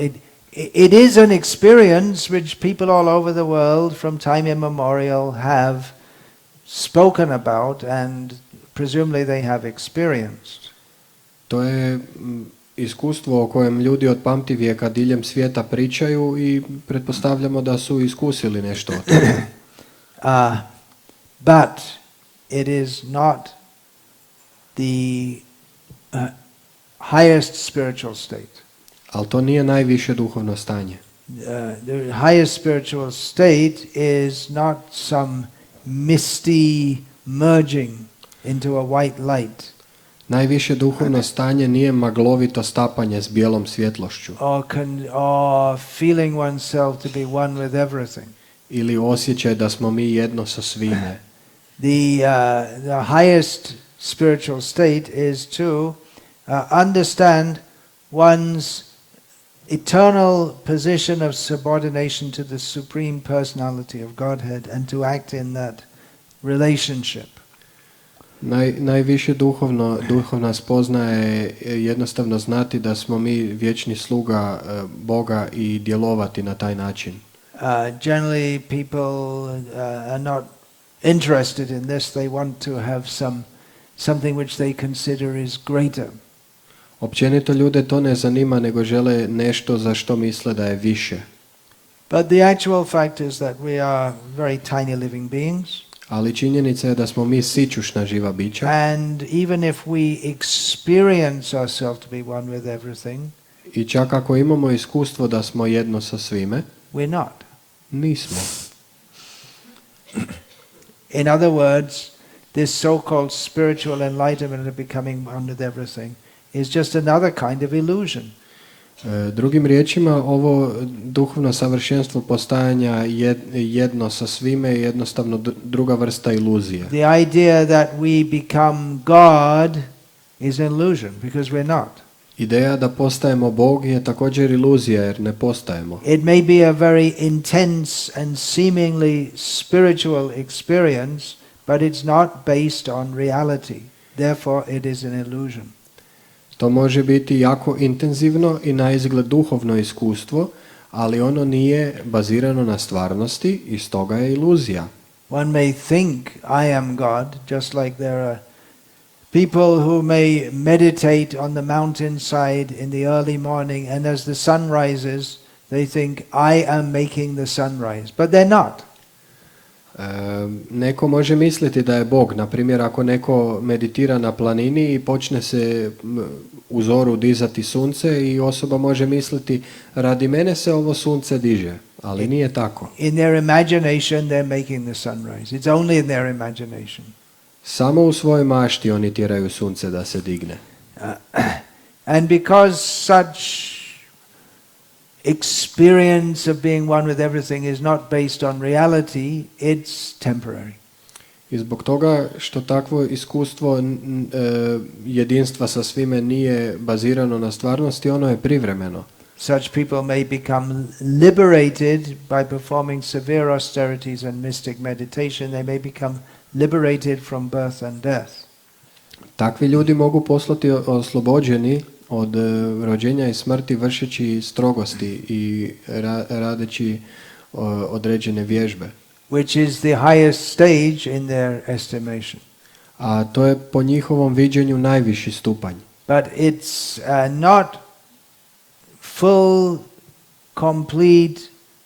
it is an experience which people all over the world from time immemorial have spoken about and presumably they have experienced. To je iskustvo o kojem ljudi od pamtivijeka diljem svijeta pričaju i pretpostavljamo da su iskusili nešto od toga. But it is not the highest spiritual state. Ali to nije najviše duhovno stanje. The highest spiritual state is not some misty merging into a white light. Najviše duhovno stanje nije maglovito stapanje s bijelom svjetlošću. Or feeling oneself to be one with everything. Ili osjećaj da smo mi jedno sa svime. The highest spiritual state is to understand one's eternal position of subordination to the supreme personality of Godhead and to act in that relationship. Najviše duhovna spoznaja je jednostavno znati da smo mi vječni sluga Boga i djelovati na taj način. Generally people are not interested in this. They want to have something which they consider is greater. Općenito ljude to ne zanima, nego žele nešto za što misle da je više. But the actual fact is that we are very tiny living beings. Ali činjenica je da smo mi sićušna živa bića. And even if we experience ourselves to be one with everything, i čak ako imamo iskustvo da smo jedno sa svime, we're not. Nismo. In other words, this so-called spiritual enlightenment of becoming one with everything is just another kind of illusion. Drugim riječima, ovo duhovno savršenstvo postajanja jedno sa svime je jednostavno druga vrsta iluzije. The idea that we become God is an illusion because we're not. Ideja da postajemo Bog je također iluzija jer ne postajemo. It may be a very intense and seemingly spiritual experience, but it's not based on reality. Therefore it is an illusion. To može biti jako intenzivno i na izgled duhovno iskustvo, ali ono nije bazirano na stvarnosti i stoga je iluzija. One may think I am God, just like there are people who may meditate on the mountainside in the early morning, and as the sun rises, they think I am making the sunrise, but they're not. Neko može misliti da je Bog, na primjer ako neko meditira na planini i počne se u zoru dizati sunce i osoba može misliti radi mene se ovo sunce diže, ali nije tako. In their imagination they're making the sunrise. It's only in their imagination. Samo u svojoj mašti oni tjeraju sunce da se digne. And because such experience of being one with everything is not based on reality, it's temporary. I zbog toga što takvo iskustvo jedinstva sa svime nije bazirano na stvarnosti, ono je privremeno. Such people may become liberated by performing severe austerities and mystic meditation. They may become liberated from birth and death. Takvi ljudi mogu postati oslobođeni od rođenja i smrti vršeći strogosti i radeći određene vježbe. Which is the highest stage in their estimation. A to je po njihovom viđenju najviši stupanj. But it's not full, complete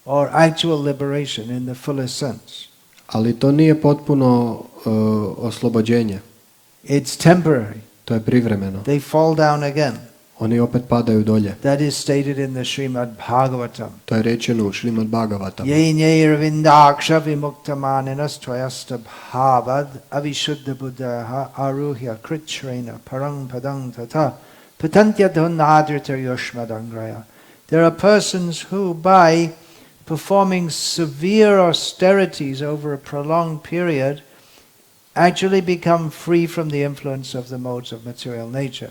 or actual liberation in the fullest sense. Ali to nije potpuno oslobođenje. It's temporary. To je privremeno. They fall down again. Oni opet padaju dolje. That is stated in the Srimad Bhagavatam. To je rečeno u Srimad Bhagavatam. Ye vindaksha vimuktamanena tvayasta bhavad avishuddha buddha aruhya kritshrena parang padang tata patantya dhunadrita yoshmadangraya. There are persons who by performing severe austerities over a prolonged period actually become free from the influence of the modes of material nature.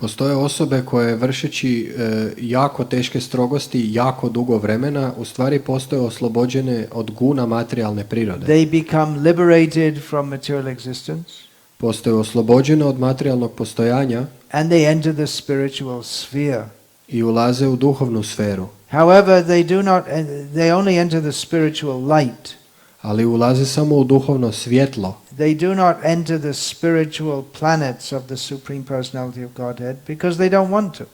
Postoje osobe koje vršeći jako teške strogosti jako dugo vremena u stvari postoje oslobođene od guna materijalne prirode. They become liberated from material existence. Postoje oslobođene od materijalnog postojanja And they enter the spiritual sphere. i ulaze u duhovnu sferu. However, they only enter the spiritual light. Ali ulaze samo u duhovno svjetlo. They do not enter the spiritual planets of the Supreme Personality of Godhead because they don't want to.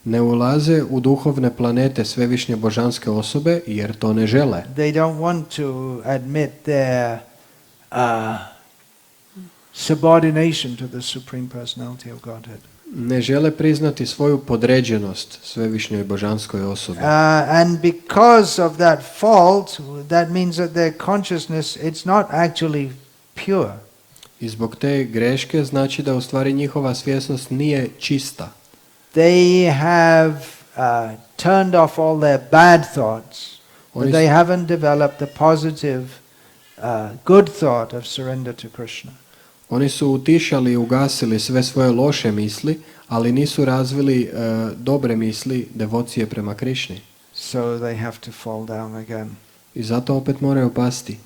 Ne ulaze u duhovne planete svevišnje božanske osobe jer to ne žele. They don't want to admit their subordination to the Supreme Personality of Godhead. Ne žele priznati svoju podređenost svevišnjoj božanskoj osobi. And because of that fault, that means that their consciousness, it's not actually pure. I zbog te greške znači da u stvari njihova svjesnost nije čista. They have turned off all their bad thoughts, but they haven't developed the positive, good thought of surrender to Krishna. Oni su utišali i ugasili sve svoje loše misli, ali nisu razvili dobre misli devocije prema Krišni. So they have to fall down again. I zato opet moraju pasti.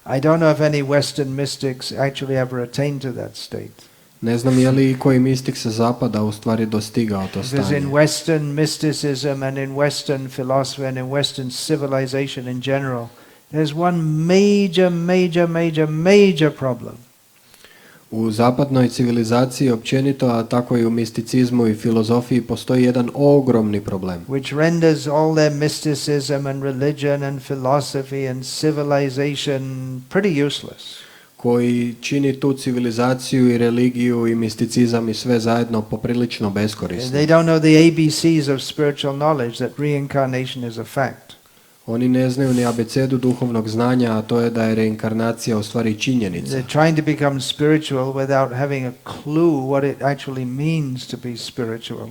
I don't know if any Western mystics actually ever attained to that state. Ne znam je li koji mistik sa zapada u stvari dostigao to Because stanje. in Western mysticism and in Western philosophy and in Western civilization in general, there's one major problem. U zapadnoj civilizaciji općenito, a tako i u misticizmu i filozofiji postoji jedan ogromni problem. Which renders all their mysticism and religion and philosophy and civilization pretty useless. Koji čini tu civilizaciju i religiju i misticizam i sve zajedno poprilično beskorisno. They don't know the ABCs of spiritual knowledge that reincarnation is a fact. Oni ne znaju ni abecedu duhovnog znanja, a to je da je reinkarnacija u stvari činjenica. They're trying to become spiritual without having a clue what it actually means to be spiritual.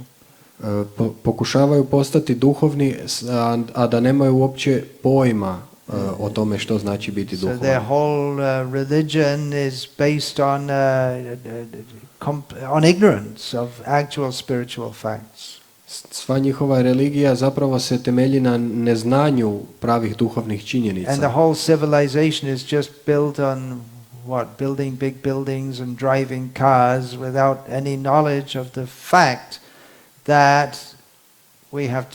Pokušavaju postati duhovni, a da nemaju uopće pojma o tome što znači biti duhovan. So their whole religion is based on ignorance of actual spiritual facts. Sva njihova religija zapravo se temelji na neznanju pravih duhovnih činjenica. And the whole civilization is just built on building big buildings and driving cars without any knowledge of the fact that we have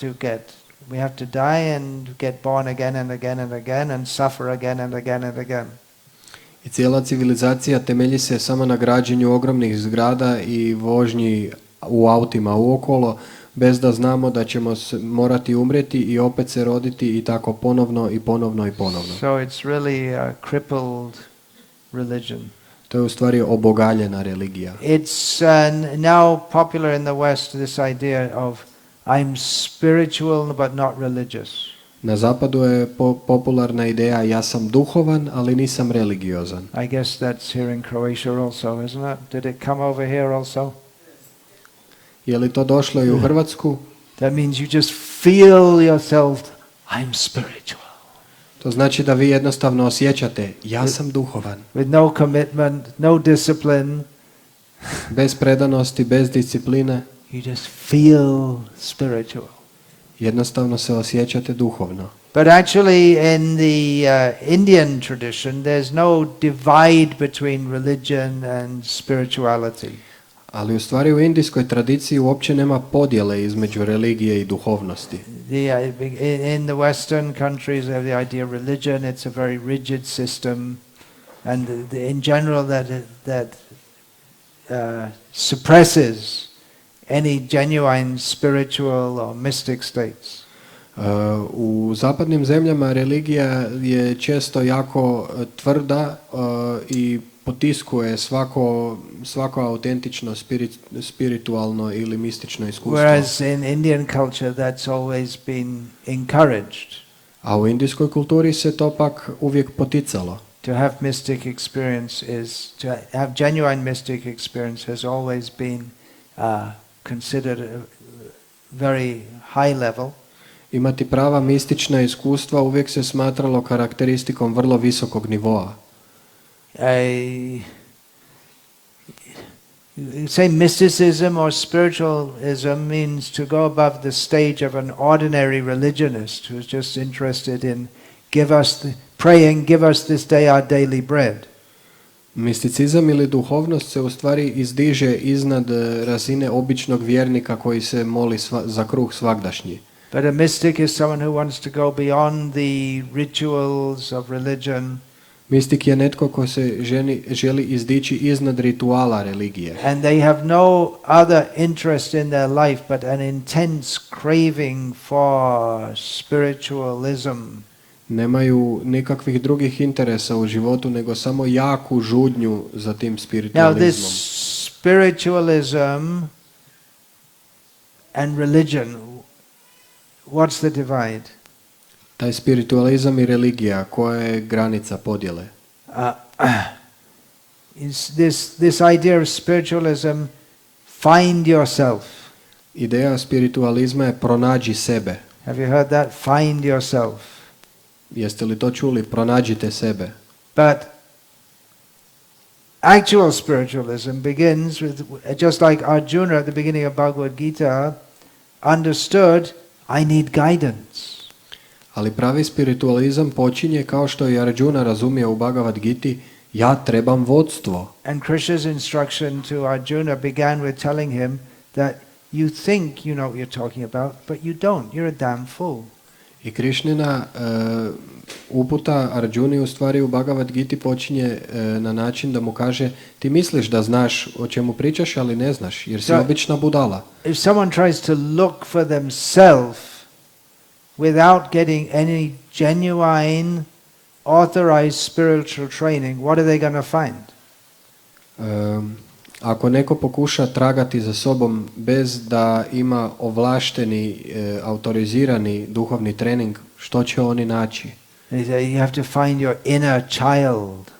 to die and get born again and again and again and suffer again and again and again. I cijela civilizacija temelji se samo na građenju ogromnih zgrada i vožnji u autima uokolo, bez da znamo da ćemo morati umrijeti i opet se roditi i tako ponovno i ponovno i ponovno. So it's really a crippled religion. To je u stvari obogaljena religija. It's now popular in the West, this idea of I'm spiritual but not religious. Na zapadu je popularna ideja ja sam duhovan, ali nisam religiozan. I guess that's here in Croatia also, isn't it? Did it come over here also? Je li to došlo i u Hrvatsku? That means you just feel yourself, I'm spiritual. To znači da vi jednostavno osjećate, ja sam duhovan. With no commitment, no discipline. Bez predanosti, bez discipline. You just feel spiritual. Jednostavno se osjećate duhovno. But actually in the Indian tradition, there's no divide between religion and spirituality. Ali u stvari u indijskoj tradiciji uopće nema podjele između religije i duhovnosti. In the Western countries, they have the idea of religion. It's a very rigid system, and in general, that suppresses any genuine spiritual or mystic states. U zapadnim zemljama religija je često jako tvrda i potiskuje svako autentično spiritualno ili mistično iskustvo. Whereas in Indian culture that's always been encouraged. A u indijskoj kulturi se to pak uvijek poticalo. To have mystic experience is to have genuine mystic experience has always been considered a very high level. Imati prava mistična iskustva uvijek se smatralo karakteristikom vrlo visokog nivoa. You say mysticism or spiritualism means to go above the stage of an ordinary religionist who's just interested in praying, give us this day our daily bread. Misticizam ili duhovnost se u stvari izdiže iznad razine običnog vjernika koji se moli za kruh svagdašnji. But a mystic is someone who wants to go beyond the rituals of religion. Mistik je netko ko se želi izdići iznad rituala religije. And they have no other interest in their life but an intense craving for spiritualism. Nemaju nikakvih drugih interesa u životu nego samo jaku žudnju za tim Now spiritualizmom. this spiritualism and religion, what's the divide? Taj spiritualizam i religija, koja je granica podjele? Is this idea of spiritualism, find yourself. Ideja spiritualizma je pronađi sebe. Have you heard that? Find yourself. Jeste li to čuli? Pronađite sebe. But actual spiritualism begins with, just like Arjuna at the beginning of Bhagavad Gita understood, I need guidance. Ali pravi spiritualizam počinje kao što je Arjuna razumio u Bhagavad Giti, ja trebam vodstvo. And Krishna's instruction to Arjuna began with telling him that you think you know what you're talking about, but you don't. You're a damn fool. I Krišnina uputa Arjuni u stvari u Bhagavad Giti počinje na način da mu kaže, ti misliš da znaš o čemu pričaš, ali ne znaš, jer si obična budala. If someone tries to look for themselves without getting any genuine authorized spiritual training, what are they going to find? Ako neko pokuša tragati za sobom bez da ima ovlašteni, autorizirani duhovni trening, što će oni naći? They say you have to find your inner child.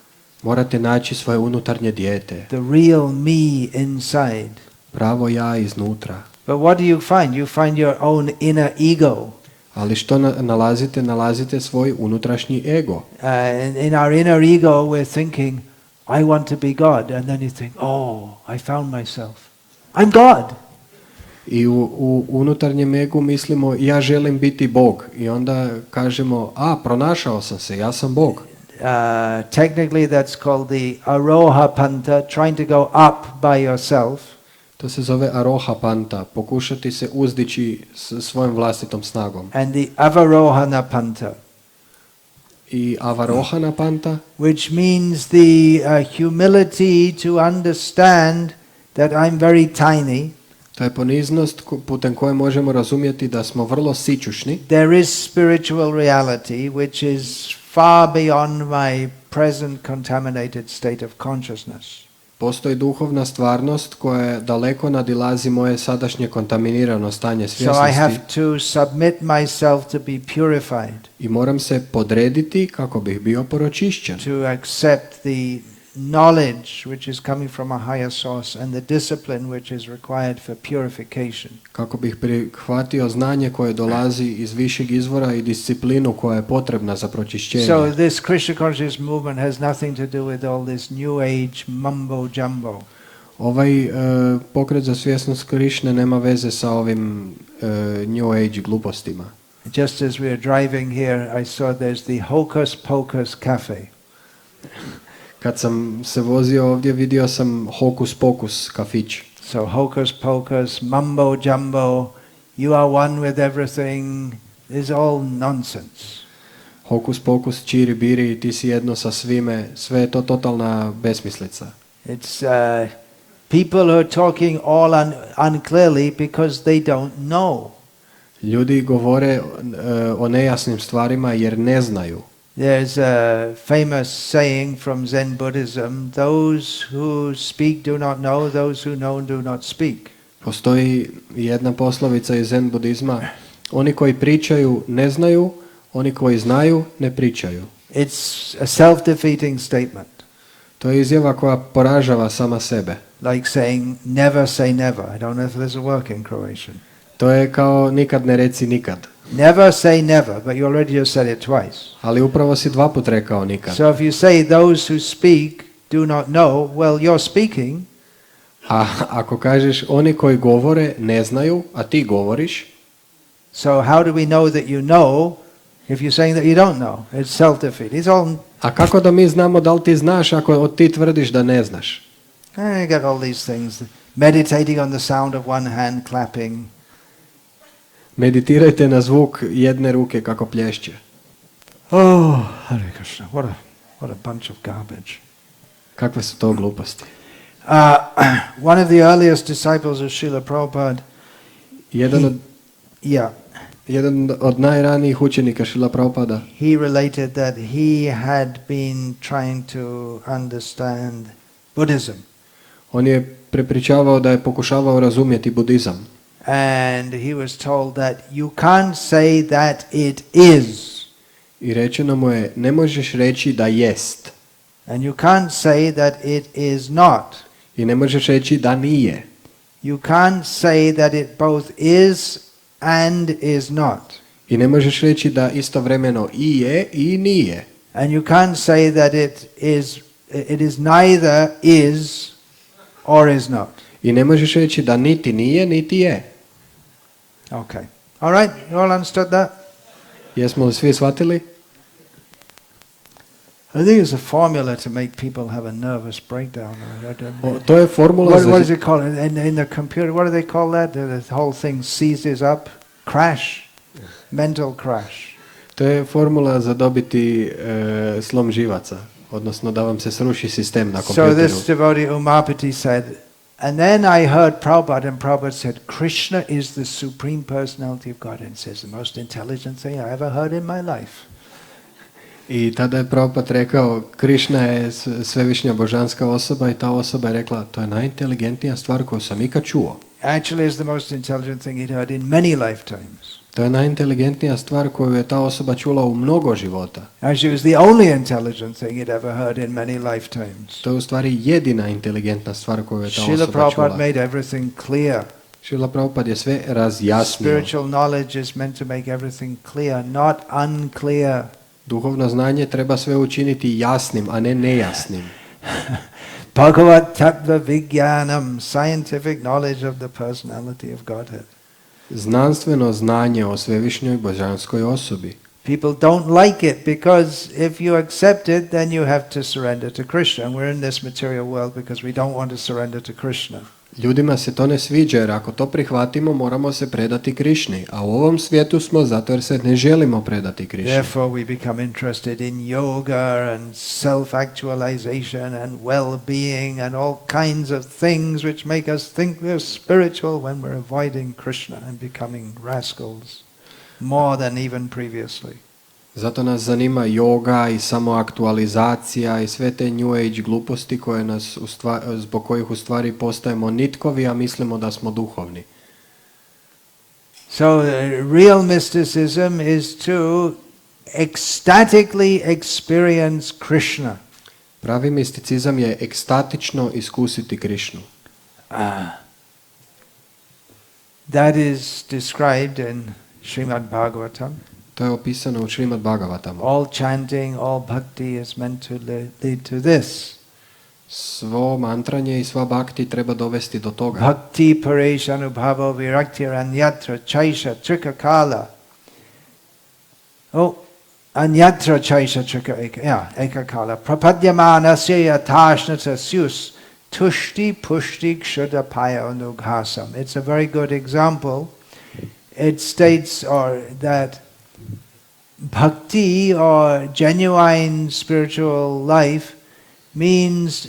Morate naći svoje unutarnje dijete. The real me inside. Pravo ja iznutra. But what do you find? You find your own inner ego. Ali što nalazite? Nalazite svoj unutrašnji ego. In our inner ego we're thinking, I want to be God. And then you think, oh, I found myself. I'm God. I u unutarnjem egu mislimo, ja želim biti Bog. I onda kažemo, pronašao sam se, ja sam Bog. Technically that's called the aroha panta, trying to go up by yourself. To se zove aroha panta, pokušati se uzdići svojom vlastitom snagom. And the avarohana panta. I avarohana panta, which means the humility to understand that I'm very tiny. to je poniznost putem koje možemo razumjeti da smo vrlo sićušni. There is spiritual reality which is far beyond my present contaminated state of consciousness. Postoji duhovna stvarnost koja daleko nadilazi moje sadašnje kontaminirano stanje svjesnosti. So I have to submit myself to be purified. I moram se podrediti kako bih bio pročišćen. To accept the knowledge which is coming from a higher source and the discipline which is required for purification. Kako bih prihvatio znanje koje dolazi iz višeg izvora i disciplinu koja je potrebna za pročišćenje. So this Krishna conscious movement has nothing to do with all this new age mumbo jumbo. Ovaj pokret za svjesnost Krišne nema veze sa ovim new age glupostima. Just as we are driving here, I saw there's the Hocus Pocus Cafe. Kad sam se vozio ovdje, vidio sam Hokus Pokus kafić. So Hocus Pocus, mumbo jumbo, you are one with everything, is all nonsense. Hokus Pokus, čiri biri, ti si jedno sa svime, sve je to totalna besmislica. It's people who are talking all unclearly because they don't know. Ljudi govore o nejasnim stvarima jer ne znaju. There's a famous saying from Zen Buddhism, those who speak do not know, those who know do not speak. Postoji jedna poslovica iz Zen budizma, oni koji pričaju ne znaju, oni koji znaju ne pričaju. It's a self-defeating statement. To je izjava koja poražava sama sebe. Like saying never say never. I don't know if there's a word in Croatian. To je kao nikad ne reci nikad. Never say never, but you already just said it twice. Ali upravo si dva put rekao nikad. So if you say those who speak do not know, well, you're speaking. A ako kažeš oni koji govore ne znaju, a ti govoriš, So how do we know that you know if you're saying that you don't know? It's self-defeat. It's all. a kako da mi znamo da li ti znaš ako ti tvrdiš da ne znaš? You got all these things. Meditating on the sound of one hand clapping. Meditirajte na zvuk jedne ruke kako plješće. Oh, Hare Krishna. What a bunch of garbage. Kakve su to gluposti? One of the earliest disciples of Srila Prabhupada, Jedan od najranijih učenika Šrila Prabhupada, he related that he had been trying to understand Buddhism. on je prepričavao da je pokušavao razumjeti budizam. And he was told that you can't say that it is. I rečeno mu je, ne možeš reći da jest. And you can't say that it is not. I ne možeš reći da nije. You can't say that it both is and is not. I ne možeš reći da istovremeno i je i nije. And you can't say that it is neither is or is not. I ne možeš reći da niti nije, niti je. Okay. All right, you all understood that? Jesmo li svi shvatili? I think it's a formula to make people have a nervous breakdown. To je formula What is it called? In the computer, what do they call that? The whole thing seizes up. Crash. Mental crash. To je formula za dobiti slom živaca, odnosno da vam se sruši sistem na kompjuteru. So this devotee Umapati said, and then I heard Prabhupada, and Prabhupada said, Krishna is the supreme personality of God, and says the most intelligent thing I ever heard in my life. I tada je Prabhupada rekao, Krišna je svevišnja božanska osoba i ta osoba je rekla, to je najinteligentnija stvar koju sam ikad čuo. Actually, it's the most intelligent thing he'd heard in many lifetimes. To je najinteligentnija stvar koju je ta osoba čula u mnogo života. Actually, it was the only intelligent thing he'd ever heard in many lifetimes. To je u stvari jedina inteligentna stvar koju je ta Srila osoba Prabhupada čula. made everything clear. Srila Prabhupada je sve razjasnio. Spiritual knowledge is meant to make everything clear, not unclear. Duhovno znanje treba sve učiniti jasnim, a ne nejasnim. Bhagavat Tattva Vijnanam, scientific knowledge of the personality of Godhead. Znanstveno znanje o svevišnjoj božanskoj osobi. People don't like it because if you accept it, then you have to surrender to Krishna. And we're in this material world because we don't want to surrender to Krishna. Ljudima se to ne sviđa jer ako to prihvatimo moramo se predati Krišni, a u ovom svijetu smo zato jer se ne želimo predati Krišni. Therefore we become interested in yoga and self-actualization and well-being and all kinds of things which make us think we're spiritual when we're avoiding Krishna and becoming rascals more than even previously. Zato nas zanima yoga i samoaktualizacija i sve te New Age gluposti koje nas zbog kojih u stvari postajemo nitkovi, a mislimo da smo duhovni. So real mysticism is to ecstatically experience Krishna. Pravi misticizam je ekstatično iskusiti Krišnu. That is described in Srimad Bhagavatam. To je opisano u Srimad Bhagavatamu. All chanting, all bhakti is meant to lead to this. Svo mantranje i sva bhakti treba dovesti do toga. Bhakti paresh anubhavo viraktir anyatra chaisha trikakala. Oh, anyatra chaisha ekakala. Prapadyamana sya tashnata syus tushti pushti kshudapaya anughasam. It's a very good example. It states that bhakti or genuine spiritual life means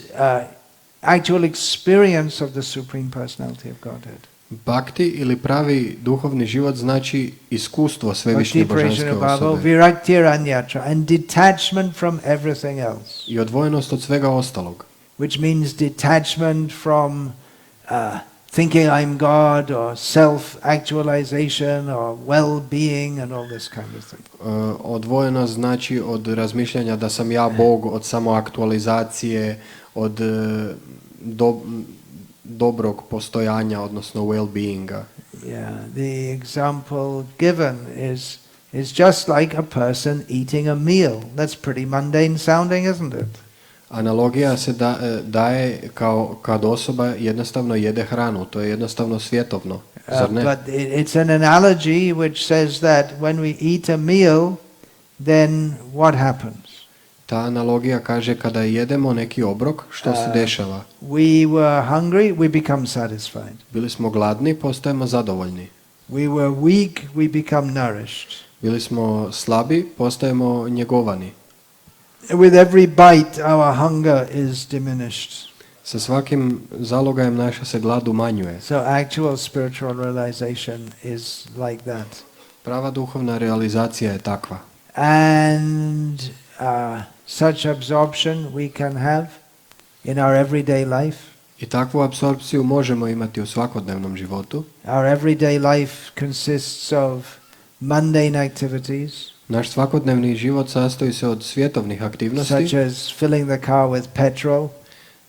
actual experience of the Supreme Personality of Godhead. Bhakti ili pravi duhovni život znači iskustvo svevišnje božanske osobe. Viraktir anyatra and detachment from everything else. I odvojenost od svega ostalog. Which means detachment from thinking I'm God or self-actualization or well-being and all this kind of thing. Odvojenost znači od razmišljanja da sam ja Bog, od samoaktualizacije, od dobrog postojanja, odnosno well-beinga. Yeah, the example given is just like a person eating a meal. That's pretty mundane sounding, isn't it? Analogija se daje kao kad osoba jednostavno jede hranu, to je jednostavno svjetovno, zar ne? But it's an analogy which says that when we eat a meal, then what happens? Ta analogija kaže kada jedemo neki obrok, što se dešava? We were hungry, we become satisfied. Bili smo gladni, postajemo zadovoljni. We were weak, we become nourished. Bili smo slabi, postajemo njegovani. With every bite, our hunger is diminished. Sa svakim zalogajem naša se glad umanjuje. So actual spiritual realization is like that. Prava duhovna realizacija je takva. And such absorption we can have in our everyday life. I takvu apsorpciju možemo imati u svakodnevnom životu. Our everyday life consists of mundane activities, Naš svakodnevni život sastoji se od svjetovnih aktivnosti, such as filling the car with petrol.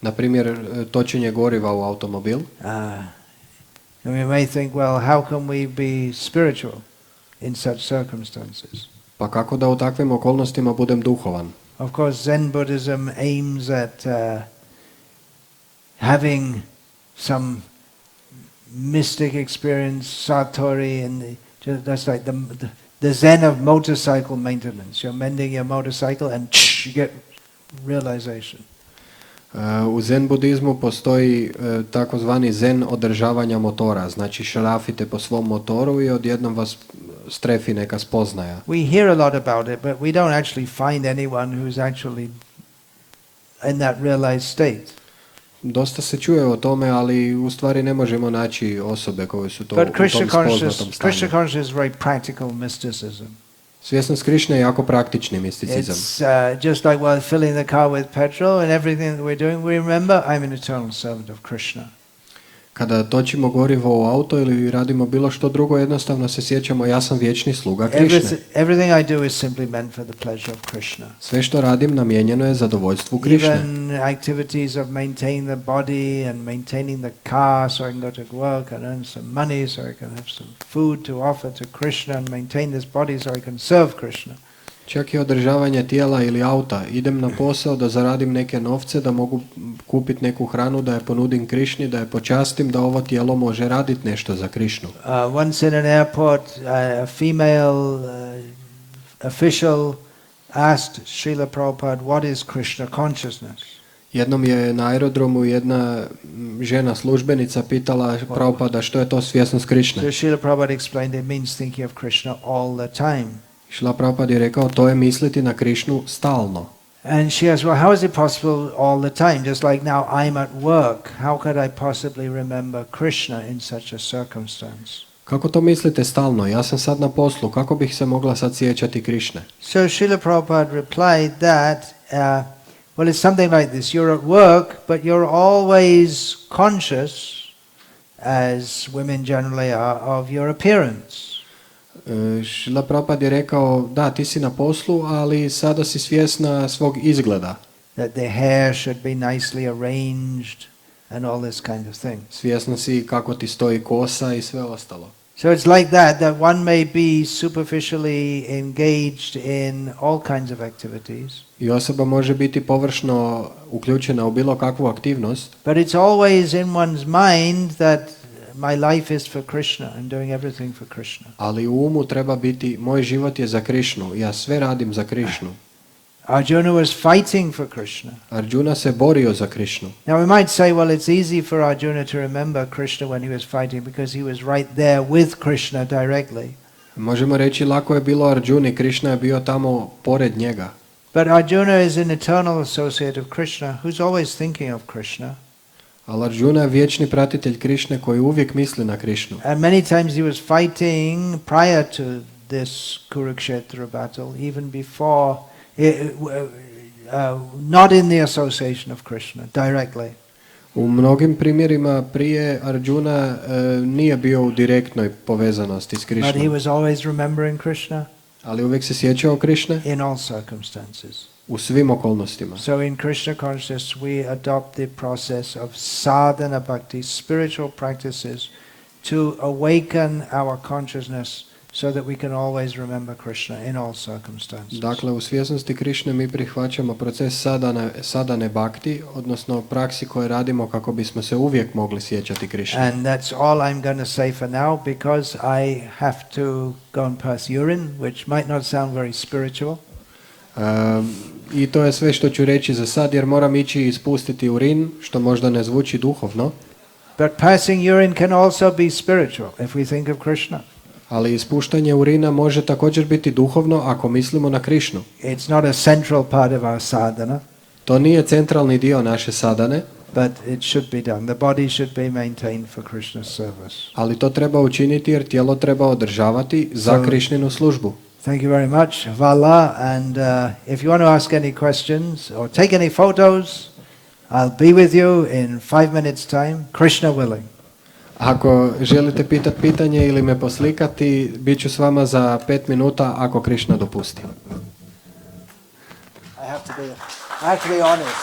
na primjer točenje goriva u automobil. And we may think, well, how can we be spiritual in such circumstances? Pa kako da u takvim okolnostima budem duhovan? Of course, Zen Buddhism aims at having some mystic experience, satori, and that's like the Zen of motorcycle maintenance. You're mending your motorcycle and you get realization. U zen budizmu postoji takozvani zen održavanja motora, znači šrafite po svom motoru i odjednom vas strefi neka spoznaja. We hear a lot about it, but we don't actually find anyone who's actually in that realized state. Dosta se čuje o tome, ali u stvari ne možemo naći osobe koje su to But u tom Krishna spoznatom consciousness stanju. is very practical mysticism. Svjesnost Krišne je jako praktični misticizam. It's just like while filling the car with petrol and everything that we're doing, we remember I'm an eternal servant of Krishna. Kada točimo gorivo u auto ili radimo bilo što drugo, jednostavno se sjećamo ja sam vječni sluga Krišne. Everything I do is simply meant for the pleasure of Krishna. Sve što radim namijenjeno je zadovoljstvu Krišne. Even activities of maintaining the body and maintaining the car so I can go to work and earn some money so I can have some food to offer to Krishna and maintain this body so I can serve Krishna. Čak i održavanje tijela ili auta. Idem na posao da zaradim neke novce, da mogu kupiti neku hranu, da je ponudim Krišni, da je počastim, da ovo tijelo može raditi nešto za Krišnu. Once in an airport, a female official asked Srila Prabhupada, what is Krishna consciousness? Jednom je na aerodromu jedna žena službenica pitala Prabhupada što je to svjesnost Krišne. So Srila Prabhupada explained it means thinking of Krishna all the time. Šrila Prabhupada je rekao to je misliti na Krišnu stalno. And she asked, well, how is it possible all the time? Just like now I'm at work. How could I possibly remember Krishna in such a circumstance? Kako to mislite stalno? Ja sam sad na poslu. Kako bih se mogla sad sjećati Krišne? So Srila Prabhupada replied that, well, it's something like this. You're at work, but you're always conscious, as women generally are, of your appearance. Šrila Prabhupada je rekao, da, ti si na poslu, ali sada si svjesna svog izgleda. That their hair should be nicely arranged and all this kind of thing. Svjesna si kako ti stoji kosa i sve ostalo. So it's like that one may be superficially engaged in all kinds of activities. I osoba može biti površno uključena u bilo kakvu aktivnost. But it's always in one's mind that my life is for Krishna. I'm doing everything for Krishna. Ali u umu treba biti, moj život je za Krišnu, ja sve radim za Krišnu. Arjuna was fighting for Krishna. Arjuna se borio za Krišnu. Now we might say, well, it's easy for Arjuna to remember Krishna when he was fighting because he was right there with Krishna directly. Možemo reći lako je bilo Arjuni, Krišna je bio tamo pored njega. But Arjuna is an eternal associate of Krishna who's always thinking of Krishna. Ali Arjuna je vječni pratitelj Krišne koji uvijek misli na Krišnu. And many times he was fighting prior to this Kurukshetra battle, even before, not in the association of Krishna directly. U mnogim primjerima prije Arjuna nije bio u direktnoj povezanosti s But he Krišnom, was always remembering Krishna ali uvijek se sjećao Krišne in all circumstances. u svim okolnostima. So in Krishna consciousness we adopt the process of sadhana bhakti, spiritual practices to awaken our consciousness so that we can always remember Krishna in all circumstances. Dakle, u svjesnosti Krišne mi prihvaćamo proces sadane bhakti, odnosno praksi koje radimo kako bismo se uvijek mogli sjećati Krišne. And that's all I'm going to say for now, because I have to go and pass urine, which might not sound very spiritual. I to je sve što ću reći za sad, jer moram ići ispustiti urin, što možda ne zvuči duhovno. But passing urine can also be spiritual if we think of Krishna. Ali ispuštanje urina može također biti duhovno ako mislimo na Krišnu. It's not a central part of our sadhana. To nije centralni dio naše sadane, but it should be done. The body should be maintained for Krishna's service. Ali to treba učiniti jer tijelo treba održavati za Krišninu službu. Thank you very much, Vala. And if you want to ask any questions or take any photos, I'll be with you in 5 minutes time, Krishna willing. Ako želite pitati pitanje ili me poslikati, bit ću s vama za 5 minuta ako Krišna dopusti. I have to be honest.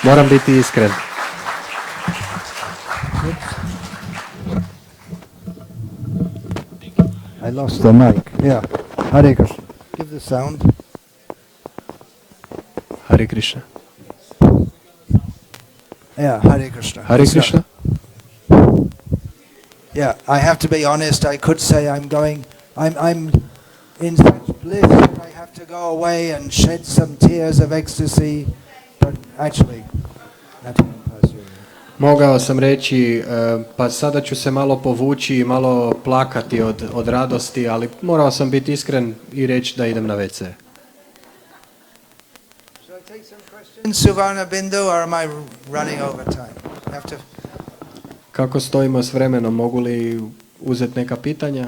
Moram biti iskren. I lost the mic. Yeah. Hare Krishna. Give the sound. Hare Krishna. Yeah, Hare Krishna. Hare Krishna. Yeah, I have to be honest. I could say I'm in such bliss that I have to go away and shed some tears of ecstasy, but actually, that won't pass you. Mogao sam reći, pa sada ću se malo povući i malo plakati od radosti, ali morao sam biti iskren i reći da idem na WC. Shall I take some questions, Suvarna Bindu, or am I running over time? Have to. Kako stojimo s vremenom? Mogu li uzeti neka pitanja?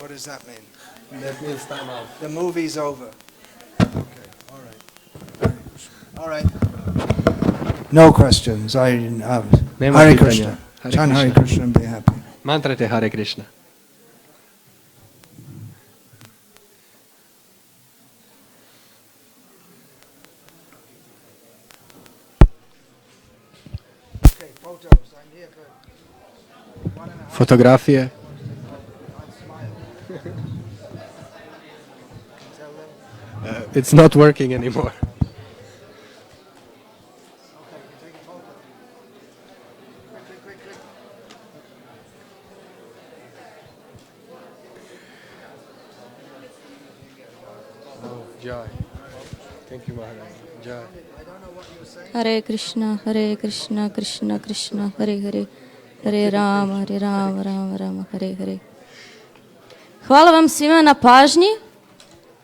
What does that mean? That means time out. The movie's over. Okay, all right. All right. No questions. Nema Hare pitanja. Krishna. Hare Chant Hare Krishna. Krishna and be happy. Mantrate Hare Krishna. Okay, photos. I'm here for 1.5 Fotografije. I'll smile. Tell them. It's not working anymore. Okay, take a photo. Quick. Jai. Thank you, Maharaj. Jai. I don't know what you're saying. Hare Krishna, Krishna Krishna, Hare Hare, Hare Rama, Rama Rama, Hare Hare. Hvala vam svima na pažnji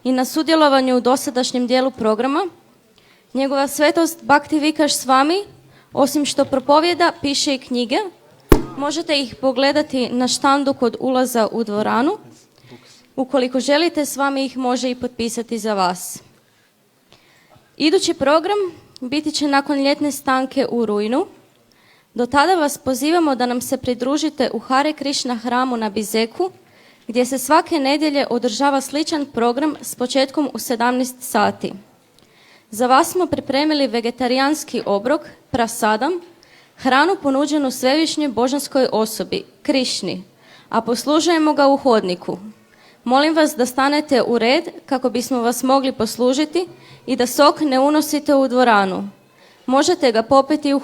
i na sudjelovanju u dosadašnjem dijelu programa. Njegova svetost Bhakti Vikaš Swami, osim što propovjeda, piše i knjige. Možete ih pogledati na štandu kod ulaza u dvoranu. Ukoliko želite, Swami ih može i potpisati za vas. Idući program biti će nakon ljetne stanke u rujnu. Do tada vas pozivamo da nam se pridružite u Hare Krishna hramu na Bizeku, gdje se svake nedjelje održava sličan program s početkom u 17 sati. Za vas smo pripremili vegetarijanski obrok, prasadam, hranu ponuđenu svevišnjoj božanskoj osobi, Krišni, a poslužujemo ga u hodniku. Molim vas da stanete u red kako bismo vas mogli poslužiti i da sok ne unosite u dvoranu. Možete ga popiti u